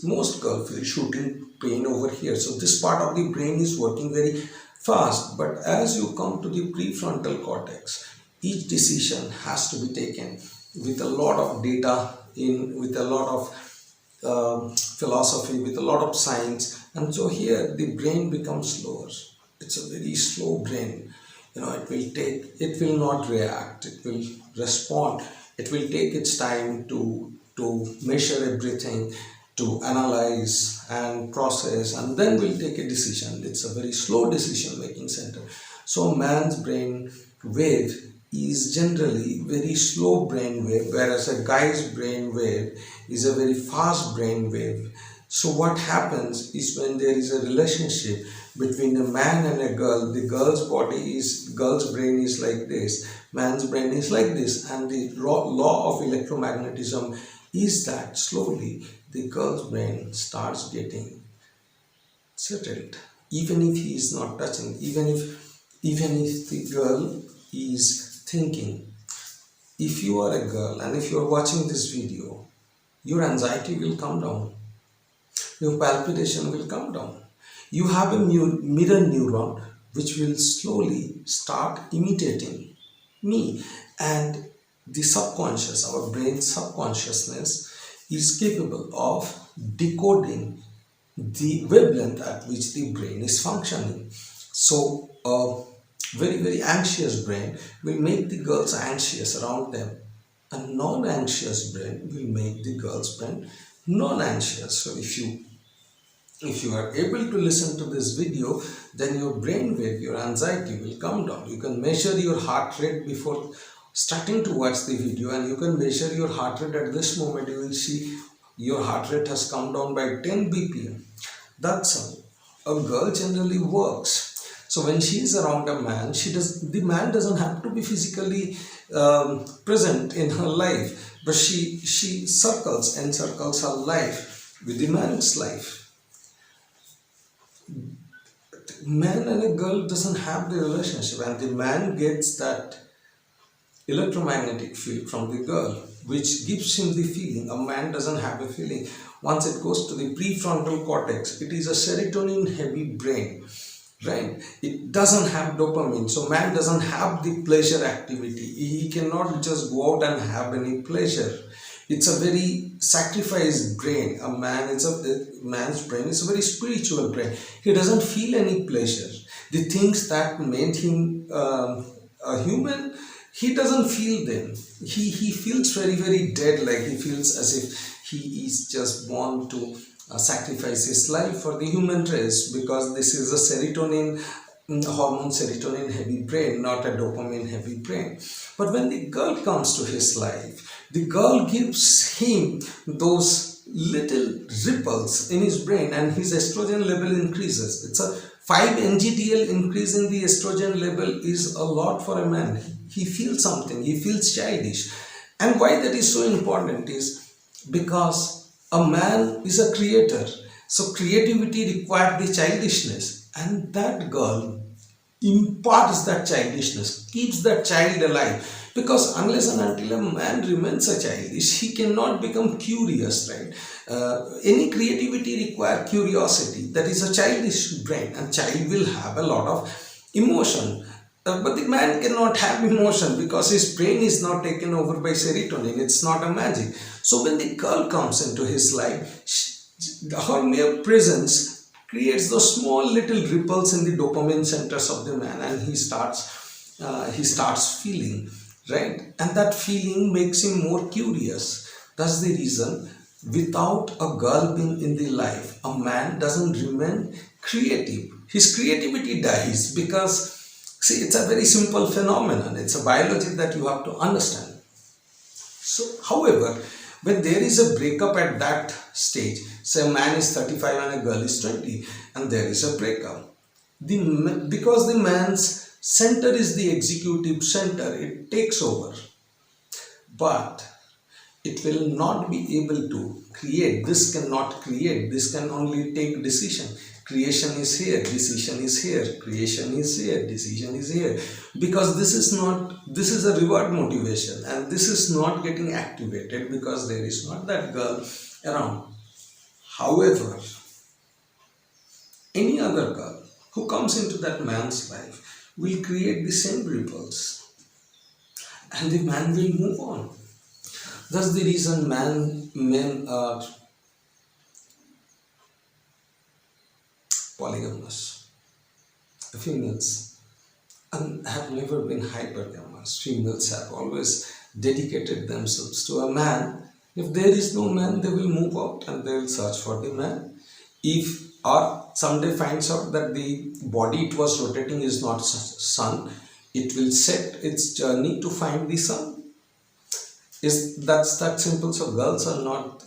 most girl feel shooting pain over here. So this part of the brain is working very fast. But as you come to the prefrontal cortex, each decision has to be taken with a lot of data with a lot of philosophy, with a lot of science, and so here the brain becomes slower. It's a very slow brain. It will not react. It will respond. It will take its time to measure everything, to analyze and process, and then will take a decision. It's a very slow decision making center. So man's brain wave is generally very slow brain wave, whereas a guy's brain wave is a very fast brain wave. So what happens is when there is a relationship between a man and a girl, the girl's brain is like this, man's brain is like this, and the law of electromagnetism is that slowly the girl's brain starts getting settled, even if he is not touching, even if the girl is thinking. If you are a girl and if you are watching this video, your anxiety will come down, your palpitation will come down. You have a mirror neuron which will slowly start imitating me, and the subconscious, our brain's subconsciousness, is capable of decoding the wavelength at which the brain is functioning. So a very, very anxious brain will make the girls anxious around them. A non-anxious brain will make the girl's brain non-anxious. So if you are able to listen to this video, then your brain wave, your anxiety will come down. You can measure your heart rate before starting to watch the video, and you can measure your heart rate at this moment. You will see your heart rate has come down by 10 bpm. That's how a girl generally works. So when she is around a man, the man doesn't have to be physically present in her life, but she encircles her life with the man's life. Man and a girl doesn't have the relationship, and the man gets that electromagnetic field from the girl, which gives him the feeling. A man doesn't have a feeling. Once it goes to the prefrontal cortex, it is a serotonin heavy brain, right? It doesn't have dopamine, so man doesn't have the pleasure activity. He cannot just go out and have any pleasure. It's a very sacrificed brain. Man's brain is a very spiritual brain. He doesn't feel any pleasure. The things that made him a human, he doesn't feel them. He feels very, very dead, like he feels as if he is just born to sacrifice his life for the human race, because this is a serotonin heavy brain, not a dopamine heavy brain. But when the girl comes to his life, the girl gives him those little ripples in his brain, and his estrogen level increases. It's a 5 ngdl increase in the estrogen level is a lot for a man. He feels something, he feels childish. And why that is so important is because a man is a creator. So creativity requires the childishness, and that girl imparts that childishness, keeps that child alive. Because unless and until a man remains a childish, he cannot become curious, right? Any creativity requires curiosity. That is a childish brain, and child will have a lot of emotion. But the man cannot have emotion because his brain is not taken over by serotonin. It's not a magic. So when the girl comes into his life, her mere presence creates those small little ripples in the dopamine centers of the man, and he starts feeling, right? And that feeling makes him more curious. That's the reason without a girl being in the life, a man doesn't remain creative. His creativity dies because, see, it's a very simple phenomenon. It's a biology that you have to understand. So, however, when there is a breakup at that stage, say a man is 35 and a girl is 20, and there is a breakup, because the man's center is the executive center, it takes over. But it will not be able to create. This cannot create, this can only take decision. Creation is here, decision is here, creation is here, decision is here. Because this is a reward motivation, and this is not getting activated because there is not that girl around. However, any other girl who comes into that man's life will create the same ripples, and the man will move on. That's the reason men are polygamous. Females have never been hypergamous. Females have always dedicated themselves to a man. If there is no man, they will move out and they will search for the man. If or someday finds out that the body it was rotating is not sun, it will set its journey to find the sun. That's that simple. So girls are not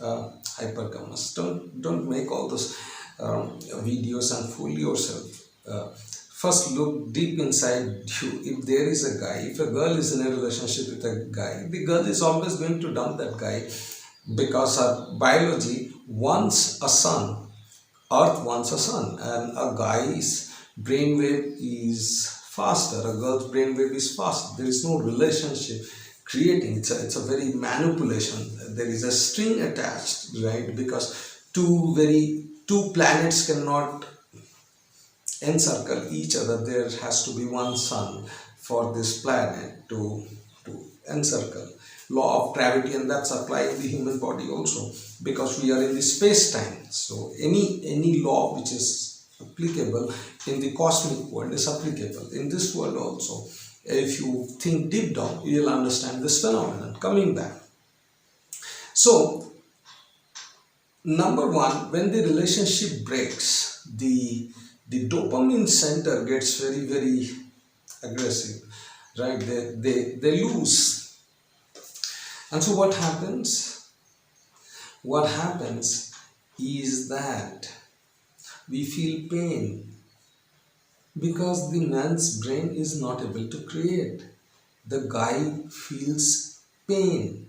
hypergamous. Don't make all those videos and fool yourself. First look deep inside you. If there is a guy, if a girl is in a relationship with a guy, the girl is always going to dump that guy because her biology wants a son. Earth wants a son, and a guy's brainwave is faster. A girl's brainwave is faster. There is no relationship creating. It's a very manipulation. There is a string attached, right? Because two planets cannot encircle each other. There has to be one sun for this planet to encircle. Law of gravity, and that's applied in the human body also, because we are in the space time. So any law which is applicable in the cosmic world is applicable in this world also. If you think deep down, you will understand this phenomenon. Coming back, so number one, when the relationship breaks, the dopamine center gets very aggressive, right? They lose. And so what happens? What happens is that we feel pain because the man's brain is not able to create. The guy feels pain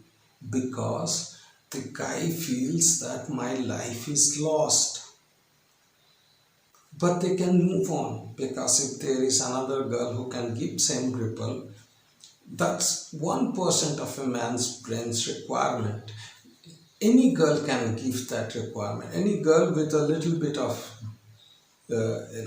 because the guy feels that my life is lost. But they can move on because if there is another girl who can give same ripple, that's 1% of a man's brain's requirement. Any girl can give that requirement. Any girl with a little bit of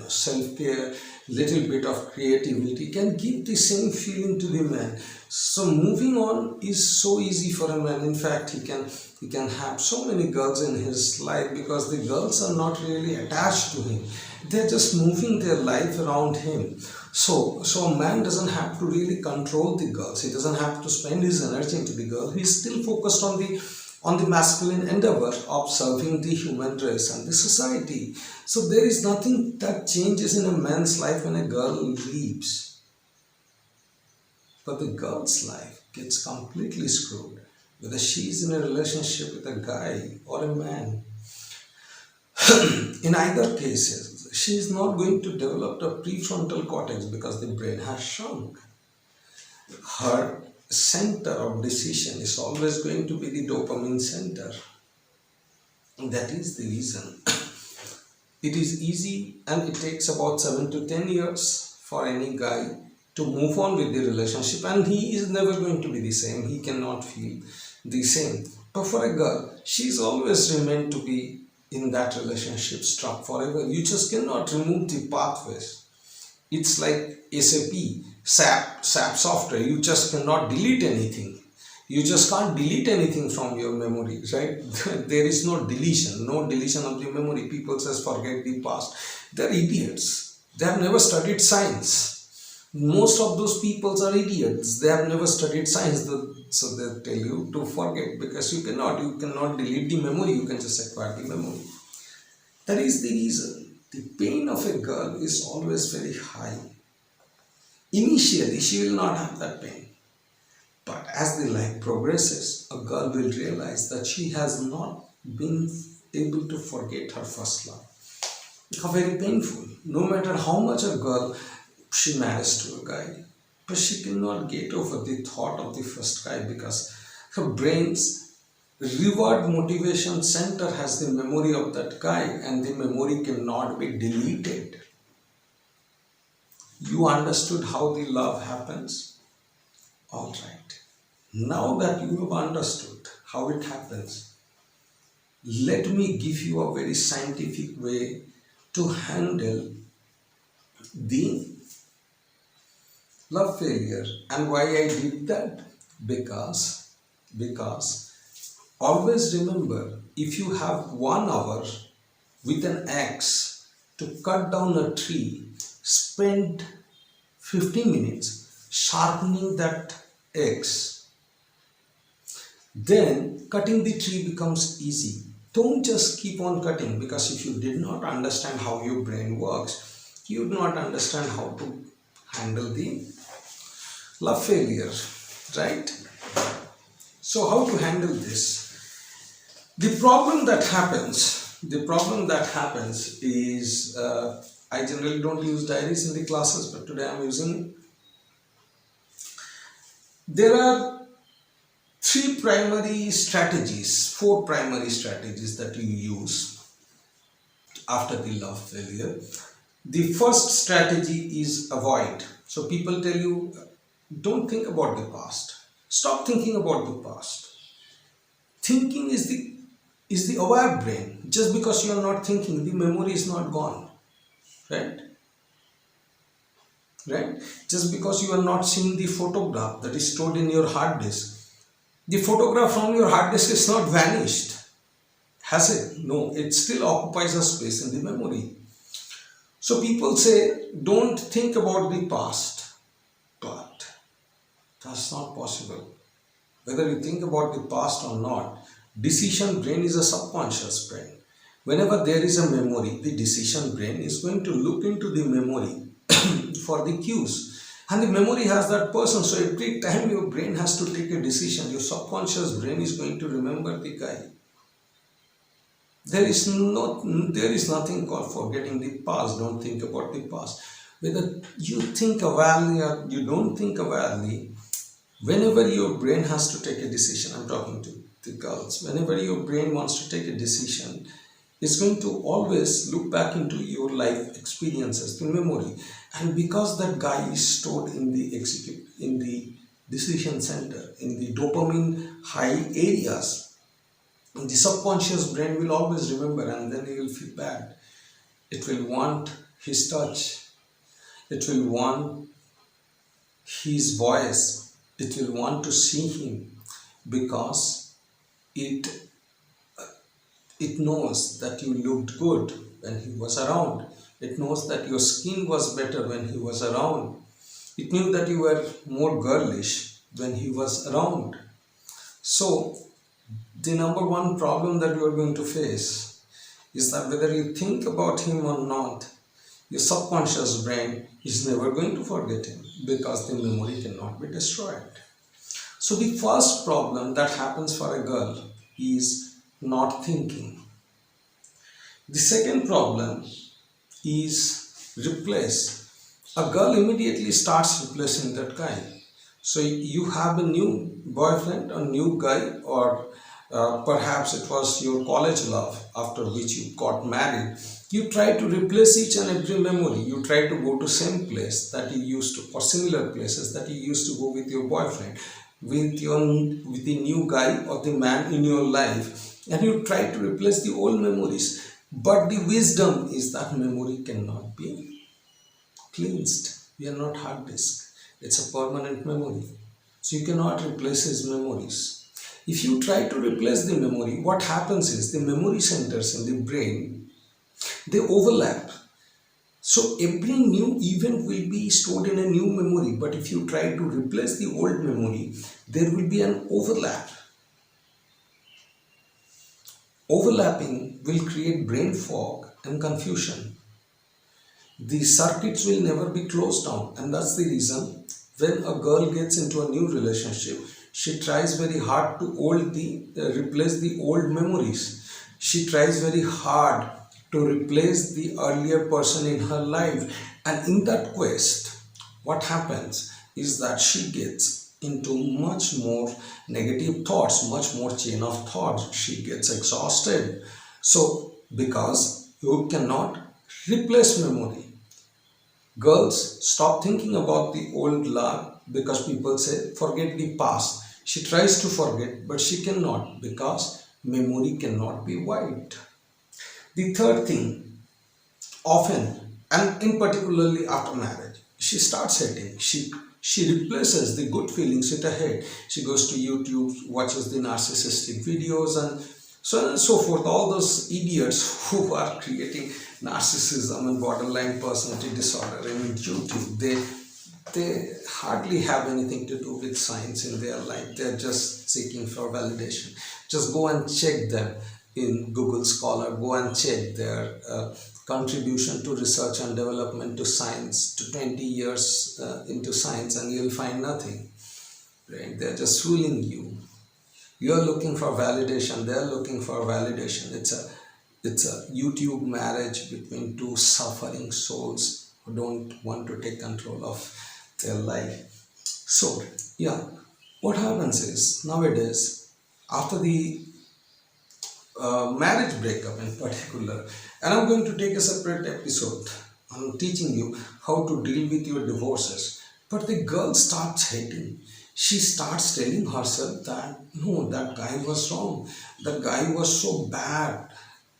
self-care, little bit of creativity can give the same feeling to the man. So moving on is so easy for a man. In fact, he can have so many girls in his life because the girls are not really attached to him. They're just moving their life around him. So a man doesn't have to really control the girls. He doesn't have to spend his energy into the girl. He's still focused on the masculine endeavor of serving the human race and the society. So there is nothing that changes in a man's life when a girl leaves. But the girl's life gets completely screwed, whether she's in a relationship with a guy or a man. In either cases, she is not going to develop the prefrontal cortex because the brain has shrunk. Her center of decision is always going to be the dopamine center. That is the reason. It is easy, and it takes about 7 to 10 years for any guy to move on with the relationship, and he is never going to be the same. He cannot feel the same. But for a girl, she's always remained to be in that relationship stuck forever. You just cannot remove the pathways. It's like SAP software. You just cannot delete anything. You just can't delete anything from your memory, right? There is no deletion of the memory. People says forget the past. They're idiots. They have never studied science. Most of those people are idiots. They have never studied science. So they tell you to forget because you cannot delete the memory. You can just acquire the memory. That is the reason. The pain of a girl is always very high. Initially, she will not have that pain. But as the life progresses, a girl will realize that she has not been able to forget her first love. How very painful. No matter how much a girl she marries to a guy, but she cannot get over the thought of the first guy because her brain's reward motivation center has the memory of that guy, and the memory cannot be deleted. You understood how the love happens? All right. Now that you have understood how it happens, let me give you a very scientific way to handle the love failure. And why I did that? Because always remember, if you have 1 hour with an axe to cut down a tree, spend 15 minutes sharpening that axe. Then cutting the tree becomes easy. Don't just keep on cutting, because if you did not understand how your brain works, you would not understand how to handle the love failure, right? So how to handle this? The problem that happens is, I generally don't use diaries in the classes, but today I'm using. There are four primary strategies that you use after the love failure. The first strategy is avoid. So people tell you, don't think about the past. Stop thinking about the past. Thinking is the aware brain. Just because you are not thinking, the memory is not gone. Right? Right? Just because you are not seeing the photograph that is stored in your hard disk, the photograph from your hard disk is not vanished. Has it? No, it still occupies a space in the memory. So people say, don't think about the past. But that's not possible. Whether you think about the past or not, decision brain is a subconscious brain. Whenever there is a memory, the decision brain is going to look into the memory for the cues. And the memory has that person. So every time your brain has to take a decision, your subconscious brain is going to remember the guy. There is nothing called forgetting the past. Don't think about the past. Whether you think awarely or you don't think awarely, whenever your brain has to take a decision, I'm talking to the girls, whenever your brain wants to take a decision, it's going to always look back into your life experiences, the memory. And because that guy is stored in the decision center, in the dopamine high areas, the subconscious brain will always remember, and then he will feel bad. It will want his touch. It will want his voice. It will want to see him, because it knows that you looked good when he was around. It knows that your skin was better when he was around. It knew that you were more girlish when he was around. So the number one problem that you are going to face is that whether you think about him or not, your subconscious brain is never going to forget him, because the memory cannot be destroyed. So the first problem that happens for a girl is not thinking. The second problem is replace. A girl immediately starts replacing that guy. So you have a new boyfriend, a new guy, or perhaps it was your college love after which you got married. You try to replace each and every memory. You try to go to same place that you used to, or similar places that you used to go with your boyfriend, with the new guy or the man in your life, and you try to replace the old memories. But the wisdom is that memory cannot be cleansed. We are not hard disk. It's a permanent memory. So you cannot replace his memories. If you try to replace the memory, what happens is the memory centers in the brain, they overlap. So every new event will be stored in a new memory, but if you try to replace the old memory, there will be an overlap. Overlapping will create brain fog and confusion. The circuits will never be closed down, and that's the reason when a girl gets into a new relationship, she tries very hard to replace the old memories. She tries very hard to replace the earlier person in her life, and in that quest, what happens is that she gets into much more negative thoughts, much more chain of thoughts. She gets exhausted. So, because you cannot replace memory. Girls, stop thinking about the old love because people say forget the past. She tries to forget, but she cannot because memory cannot be wiped. The third thing, often and in particularly after marriage, she starts hating. She replaces the good feelings with a hate. She goes to YouTube, watches the narcissistic videos, and so on and so forth. All those idiots who are creating narcissism and borderline personality disorder in YouTube, they hardly have anything to do with science in their life. They're just seeking for validation. Just go and check them in Google Scholar. Go and check their contribution to research and development to science, to 20 years into science, and you'll find nothing. Right? They're just fooling you. You're looking for validation. They're looking for validation. It's a YouTube marriage between two suffering souls who don't want to take control of their life. So, yeah, what happens is nowadays, after the marriage breakup in particular, and I'm going to take a separate episode. I'm teaching you how to deal with your divorces. But the girl starts hating. She starts telling herself that no, that guy was wrong. That guy was so bad.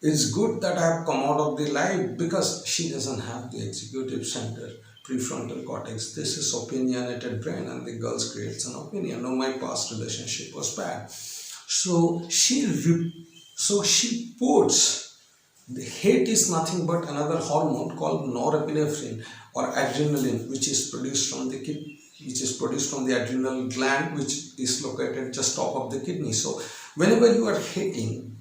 It's good that I have come out of the life because she doesn't have the executive center, prefrontal cortex. This is opinionated brain, and the girl creates an opinion. No, my past relationship was bad. So she puts the hate is nothing but another hormone called norepinephrine or adrenaline, which is produced from the adrenal gland, which is located just top of the kidney. So whenever you are hating,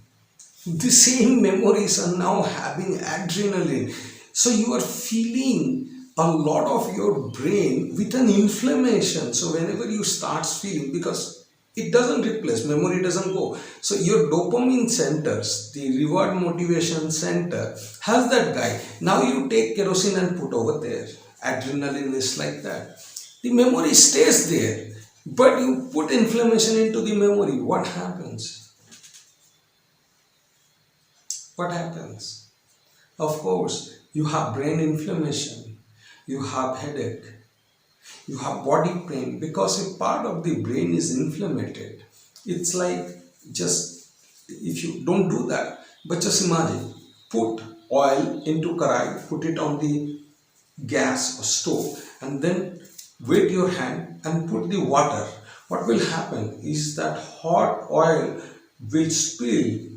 the same memories are now having adrenaline. So you are feeling a lot of your brain with an inflammation. So whenever you start feeling, because it doesn't replace, memory doesn't go. So your dopamine centers, the reward motivation center, has that guy. Now you take kerosene and put over there. Adrenaline is like that. The memory stays there, but you put inflammation into the memory. What happens? What happens? Of course, you have brain inflammation, you have headache, you have body pain because a part of the brain is inflamed. It's like, just if you don't do that, but just imagine, put oil into karai, put it on the gas or stove, and then wet your hand and put the water. What will happen is that hot oil will spill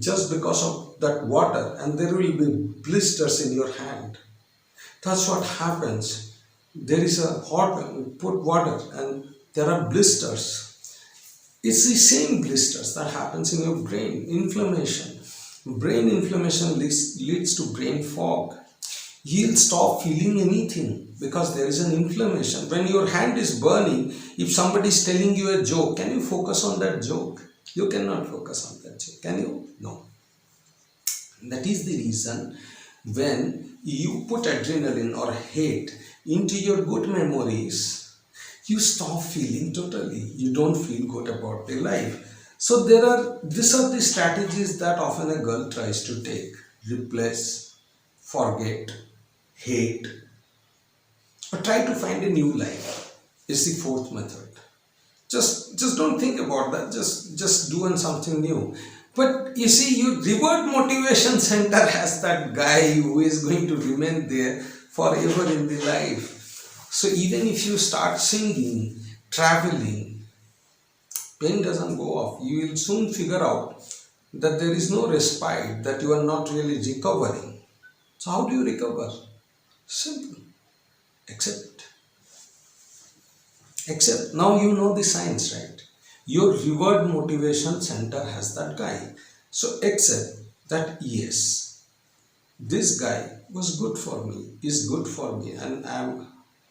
just because of that water, and there will be blisters in your hand. That's what happens. There is a hot, put water and there are blisters. It's the same blisters that happens in your brain. Inflammation. Brain inflammation leads to brain fog. You'll stop feeling anything because there is an inflammation. When your hand is burning, if somebody is telling you a joke, can you focus on that joke? You cannot focus on that joke. Can you? No. That is the reason when you put adrenaline or hate into your good memories, you stop feeling totally. You don't feel good about the life. So these are the strategies that often a girl tries to take. Replace, forget, hate, or try to find a new life is the fourth method. Just don't think about that. Just doing something new. But you see, your reward motivation center has that guy who is going to remain there forever in the life. So even if you start singing, traveling, pain doesn't go off. You will soon figure out that there is no respite, that you are not really recovering. So how do you recover? Simple. Accept. Accept. Now you know the science, right? Your reward motivation center has that guy. So accept that yes, this guy was good for me, is good for me, and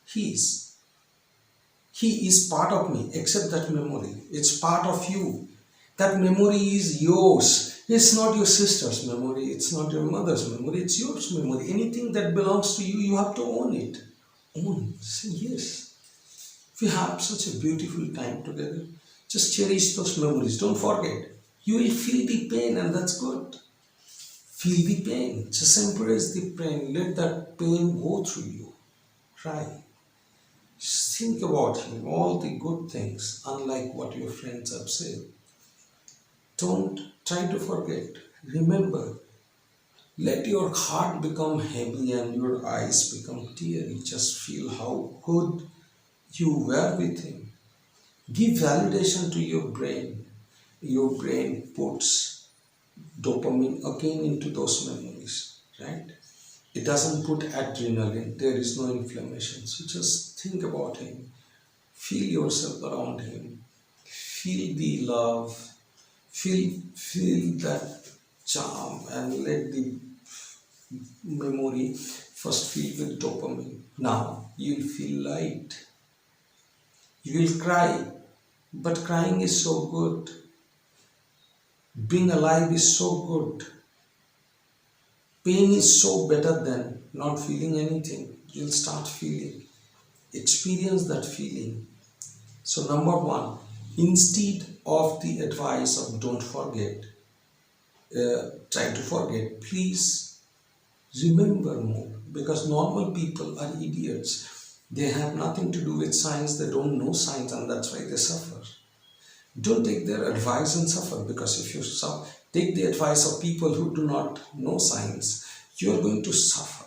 he is part of me. Accept that memory. It's part of you. That memory is yours. It's not your sister's memory, it's not your mother's memory, it's yours memory. Anything that belongs to you, you have to own it. Own. Say yes. We have such a beautiful time together. Just cherish those memories. Don't forget. You will feel the pain, and that's good. Feel the pain. Just embrace the pain. Let that pain go through you. Try. Just think about him, all the good things, unlike what your friends have said. Don't try to forget. Remember, let your heart become heavy and your eyes become teary. Just feel how good you were with him. Give validation to your brain. Your brain puts dopamine again into those memories, right? It doesn't put adrenaline, there is no inflammation. So just think about him, feel yourself around him, feel the love, feel that charm, and let the memory first fill with dopamine. Now you'll feel light, you will cry, but crying is so good. Being alive is so good. Pain is so better than not feeling anything. You'll start feeling. Experience that feeling. So, number one, instead of the advice of don't forget, try to forget, please remember more, because normal people are idiots. They have nothing to do with science, they don't know science, and that's why they suffer. Don't take their advice and suffer, because if you take the advice of people who do not know science, you are going to suffer.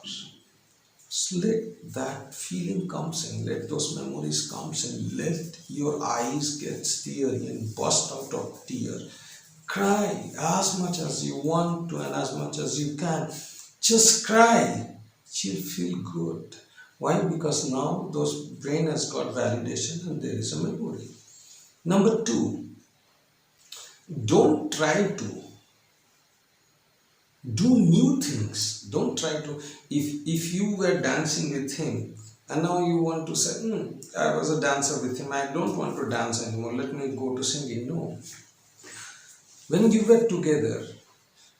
So let that feeling comes in, let those memories comes in, let your eyes get teary and burst out of tear. Cry as much as you want to and as much as you can. Just cry. You'll feel good. Why? Because now those brain has got validation and there is a memory. Number two, don't try to do new things. Don't try to, if you were dancing with him and now you want to say, I was a dancer with him, I don't want to dance anymore, let me go to singing. No. When you were together,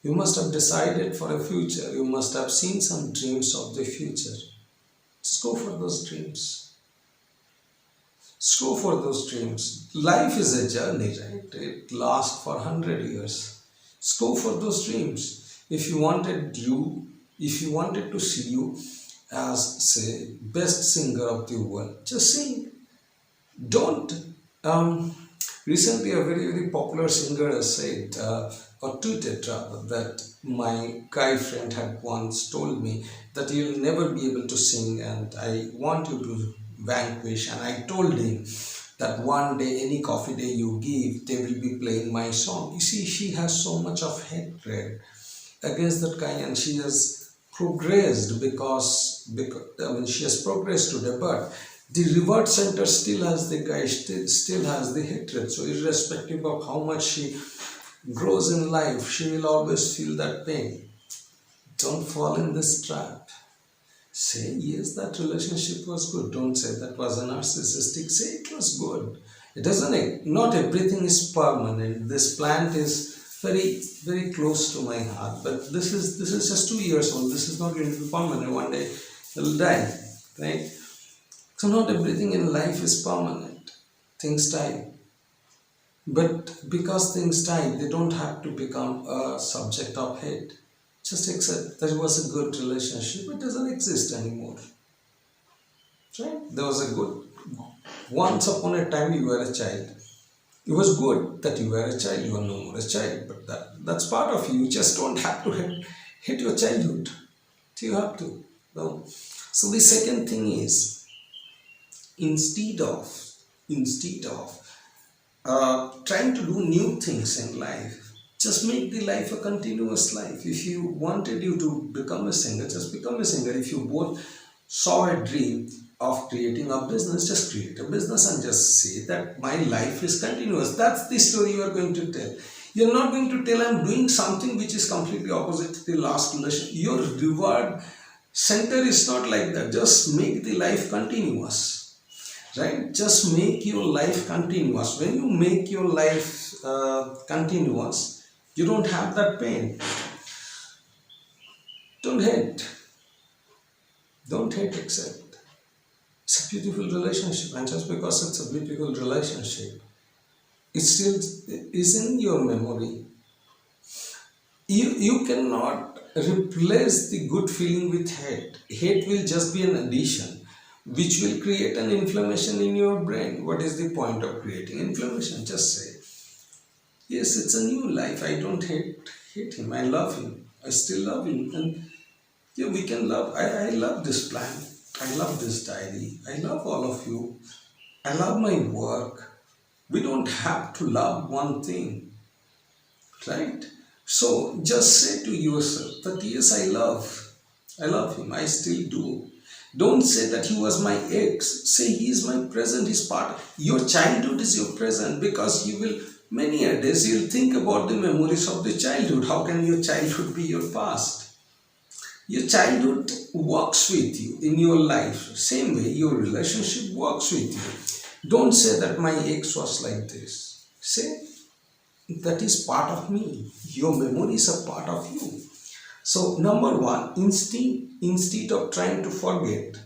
you must have decided for a future, you must have seen some dreams of the future. Just go for those dreams. Just go for those dreams. Life is a journey, right? It lasts for 100 years. Just go for those dreams. If you wanted to see you as, say, best singer of the world, just sing. Don't. Recently, a very, very popular singer has said, or tweeted rather, that my guy friend had once told me that you'll never be able to sing and I want you to vanquish. And I told him that one day, any coffee day you give, they will be playing my song. You see, she has so much of hatred against that guy, and she has progressed because I mean, she has progressed today, but the reward center still has the guy, still has the hatred. So irrespective of how much she grows in life, she will always feel that pain. Don't fall in this trap. Say yes, that relationship was good. Don't say that was a narcissistic. Say it was good. It doesn't. Not everything is permanent. This plant is very, very close to my heart, but this is just 2 years old. This is not going to be permanent. One day it'll die, right? So not everything in life is permanent. Things die. But because things die, they don't have to become a subject of hate. Just accept that it was a good relationship. It doesn't exist anymore. Right? There was a good. Once upon a time, you were a child. It was good that you were a child. You are no more a child, but that's part of you. You just don't have to hate your childhood. You have to. No. So the second thing is, instead of trying to do new things in life, just make the life a continuous life. If you wanted you to become a singer, just become a singer. If you both saw a dream of creating a business, just create a business and just say that my life is continuous. That's the story you are going to tell. You're not going to tell I'm doing something which is completely opposite to the last relation. Your reward center is not like that. Just make the life continuous, right? Just make your life continuous. When you make your life continuous, you don't have that pain. Don't hate. Don't hate, accept. It's a beautiful relationship, and just because it's a beautiful relationship, it still is in your memory. You cannot replace the good feeling with hate. Hate will just be an addition, which will create an inflammation in your brain. What is the point of creating inflammation? Just say, yes, it's a new life. I don't hate him. I love him. I still love him. And yeah, we can love. I love this plan. I love this diary. I love all of you. I love my work. We don't have to love one thing, right? So just say to yourself that yes, I love him, I still do. Don't say that he was my ex. Say he is my present, his part. Your childhood is your present, because you will many a days you'll think about the memories of the childhood. How can your childhood be your past? Your childhood works with you in your life. Same way your relationship works with you. Don't say that my ex was like this. Say that is part of me. Your memories are part of you. So number one, instead of trying to forget,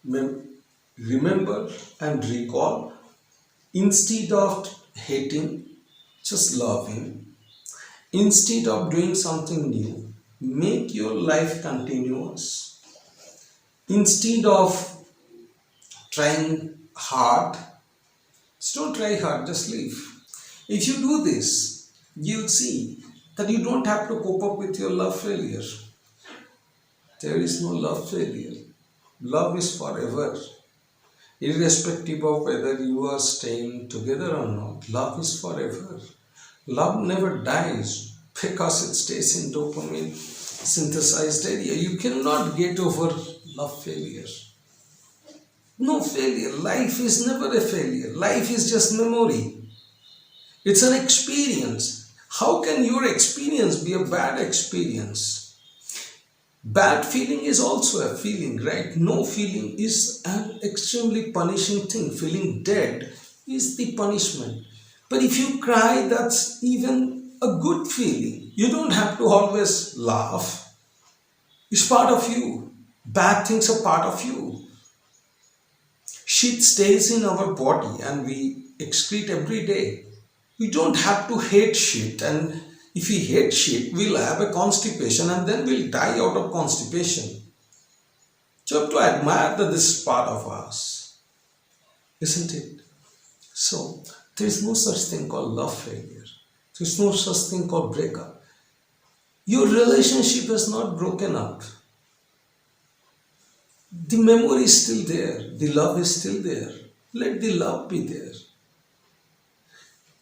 remember and recall. Instead of hating, just love him. Instead of doing something new, make your life continuous. Instead of trying hard, just don't try hard, just leave. If you do this, you'll see that you don't have to cope up with your love failure. There is no love failure. Love is forever. Irrespective of whether you are staying together or not, love is forever. Love never dies because it stays in dopamine synthesized area. You cannot get over love failure. No failure. Life is never a failure. Life is just memory. It's an experience. How can your experience be a bad experience? Bad feeling is also a feeling, right? No feeling is an extremely punishing thing. Feeling dead is the punishment. But if you cry, that's even a good feeling. You don't have to always laugh. It's part of you. Bad things are part of you. Shit stays in our body and we excrete every day. We don't have to hate shit, and if we hate shit, we'll have a constipation and then we'll die out of constipation. So you have to admire that this is part of us, isn't it? So there is no such thing called love failure. There is no such thing called breakup. Your relationship is not broken up. The memory is still there. The love is still there. Let the love be there.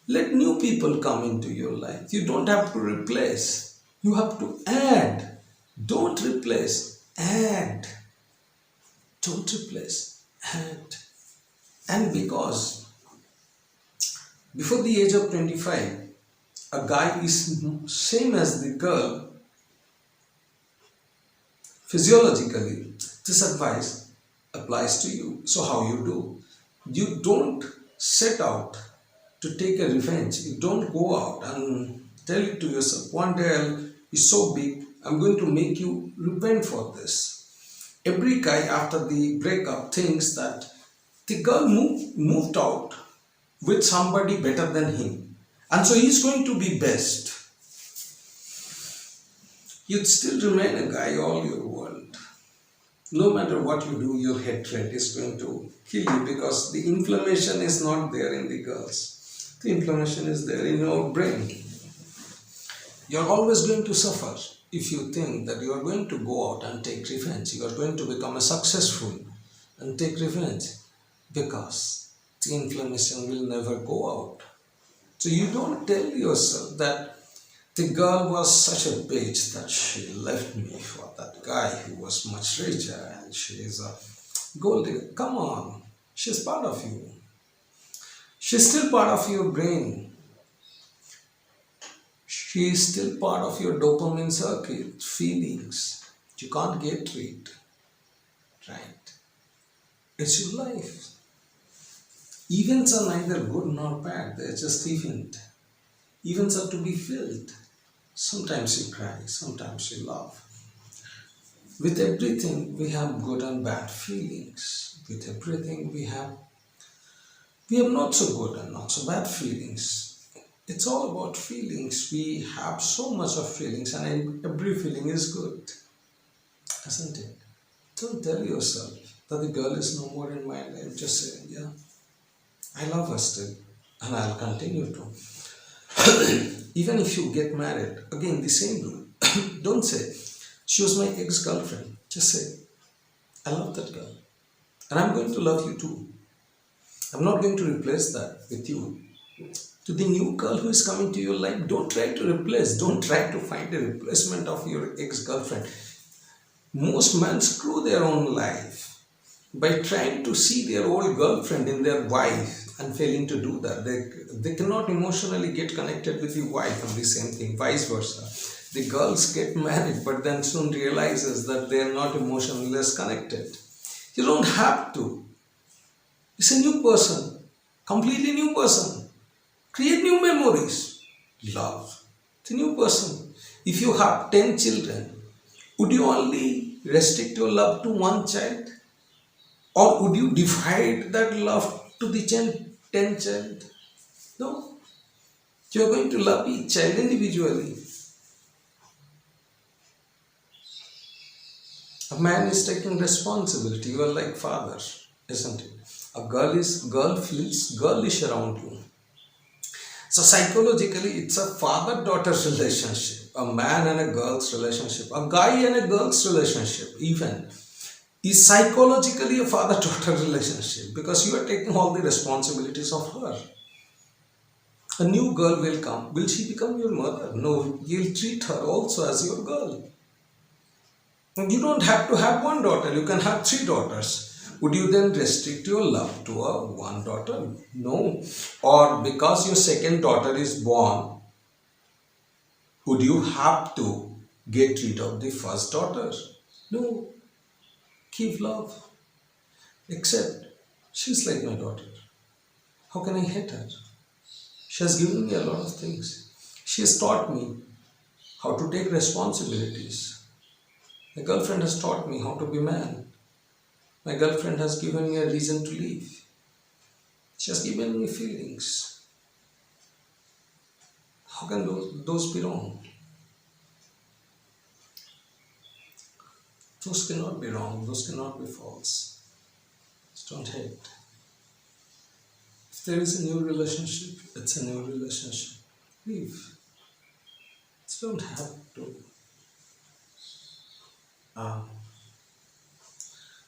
Let new people come into your life. You don't have to replace. You have to add. Don't replace. Add. Don't replace. Add. And because before the age of 25, a guy is same as the girl physiologically. This advice applies to you. So how you do? You don't set out to take a revenge. You don't go out and tell it to yourself, one day I'll be so big, I'm going to make you repent for this. Every guy after the breakup thinks that the girl moved out with somebody better than him, and so he's going to be best. You'd still remain a guy all your world. No matter what you do, your hatred is going to kill you, because the inflammation is not there in the girls. The inflammation is there in your brain. You're always going to suffer if you think that you are going to go out and take revenge. You are going to become a successful and take revenge, because the inflammation will never go out. So you don't tell yourself that the girl was such a bitch that she left me for that guy who was much richer and she is a gold digger. Come on, she's part of you. She's still part of your brain. She is still part of your dopamine circuit, feelings. You can't get rid, right? It's your life. Events are neither good nor bad, they're just event. Events are to be felt. Sometimes you cry, sometimes you laugh. With everything, we have good and bad feelings. With everything, we have not so good and not so bad feelings. It's all about feelings. We have so much of feelings, and every feeling is good, isn't it? Don't tell yourself that the girl is no more in my life. Just say, yeah, I love her still, and I'll continue to. Even if you get married, again, the same rule. Don't say, she was my ex girlfriend. Just say, I love that girl, and I'm going to love you too. I'm not going to replace that with you. To the new girl who is coming to your life, don't try to replace, don't try to find a replacement of your ex girlfriend. Most men screw their own life by trying to see their old girlfriend in their wife and failing to do that. They cannot emotionally get connected with the wife, and the same thing, vice versa. The girls get married but then soon realizes that they are not emotionally less connected. You don't have to. It's a new person, completely new person. Create new memories. Love. It's a new person. If you have 10 children, would you only restrict your love to one child? Or would you divide that love to the 10 child? No. You're going to love each child individually. A man is taking responsibility. You are like father, isn't it? Girl feels girlish around you. So psychologically, it's a father-daughter relationship, a man and a girl's relationship, a guy and a girl's relationship, even is psychologically a father-daughter relationship because you are taking all the responsibilities of her. A new girl will come. Will she become your mother? No, you'll treat her also as your girl. And you don't have to have one daughter, you can have three daughters. Would you then restrict your love to a one daughter? No. Or because your second daughter is born, would you have to get rid of the first daughter? No. Give love. Except she's like my daughter. How can I hate her? She has given me a lot of things. She has taught me how to take responsibilities. My girlfriend has taught me how to be man. My girlfriend has given me a reason to live. She has given me feelings. How can those be wrong? Those cannot be wrong. Those cannot be false. Just don't hate. If there is a new relationship, it's a new relationship. Leave. Just don't have to uh,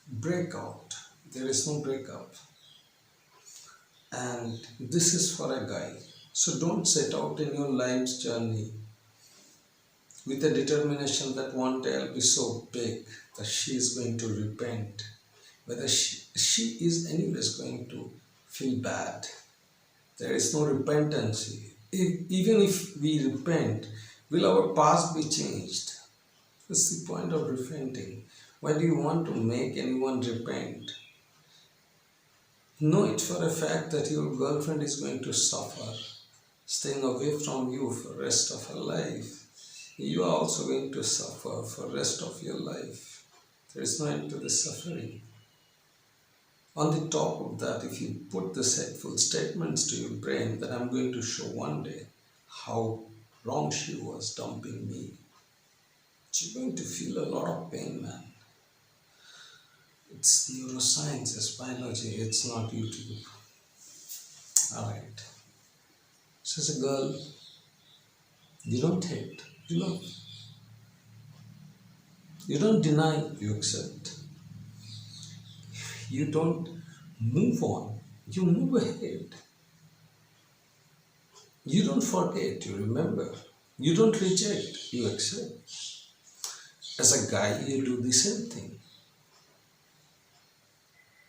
break out. There is no breakup. And this is for a guy. So don't set out in your life's journey with a determination that one day I'll be so big that she is going to repent. Whether she is anyways going to feel bad. There is no repentance. Even if we repent, will our past be changed? That's the point of repenting. Why do you want to make anyone repent? Know it for a fact that your girlfriend is going to suffer, staying away from you for the rest of her life. You are also going to suffer for the rest of your life. There is no end to the suffering. On the top of that, if you put the hateful statements to your brain that I'm going to show one day how wrong she was dumping me, you're going to feel a lot of pain, man. It's neuroscience, it's biology, it's not YouTube. Alright. So as a girl, you don't hate, you love. You don't deny, you accept. You don't move on, you move ahead. You don't forget, you remember. You don't reject, you accept. As a guy, you do the same thing.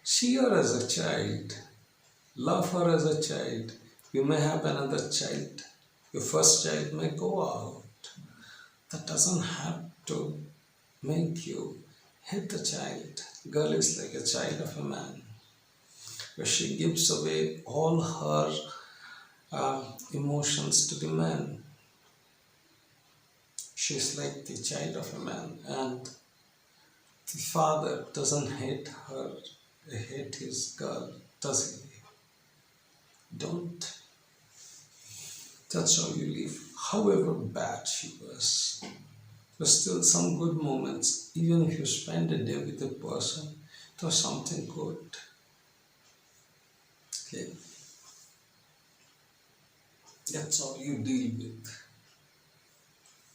See her as a child, love her as a child. You may have another child. Your first child may go out. That doesn't have to make you hate the child. Girl is like a child of a man, where she gives away all her emotions to the man. She's like the child of a man, and The father doesn't hate her, hate his girl, does he? Don't. That's how you live. However bad she was, but still some good moments. Even if you spend a day with a person, there's something good. Okay, that's all you deal with.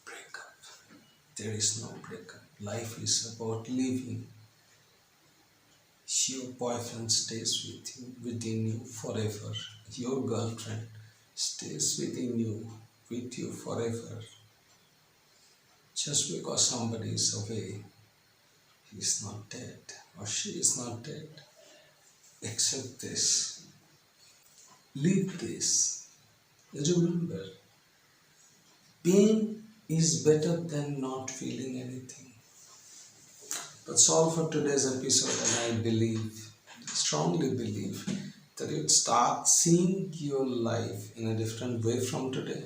Breakup. There is no breakup. Life is about living. Your boyfriend stays within you forever. Your girlfriend stays with you forever. Just because somebody is away, he is not dead or she is not dead. Accept this. Live this. Remember, pain is better than not feeling anything. That's all for today's episode, and I believe, strongly believe, that you'd start seeing your life in a different way from today.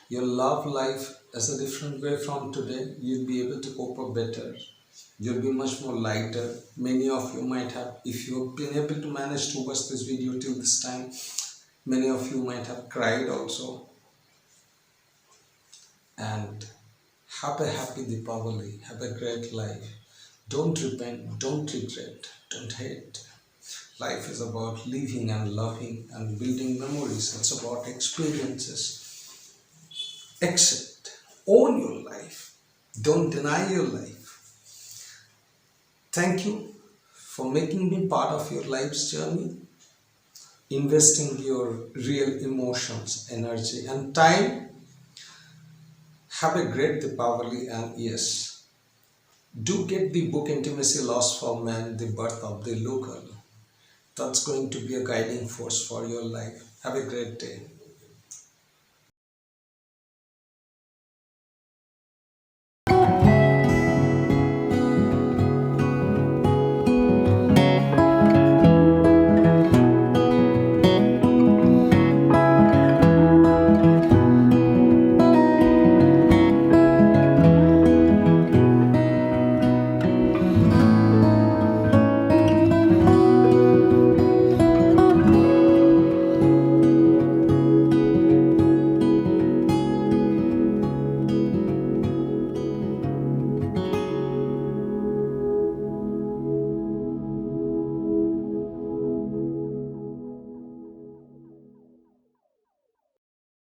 Your love life as a different way from today. You'll be able to cope up better. You'll be much more lighter. Many of you might have, if you've been able to manage to watch this video till this time, many of you might have cried also. And have a happy Deepavali. Have a great life. Don't repent, don't regret, don't hate. Life is about living and loving and building memories. It's about experiences. Accept, own your life. Don't deny your life. Thank you for making me part of your life's journey, investing your real emotions, energy, and time. Have a great Deepavali, and yes, do get the book Intimacy Lost for Man, The Birth of the Local. That's going to be a guiding force for your life. Have a great day.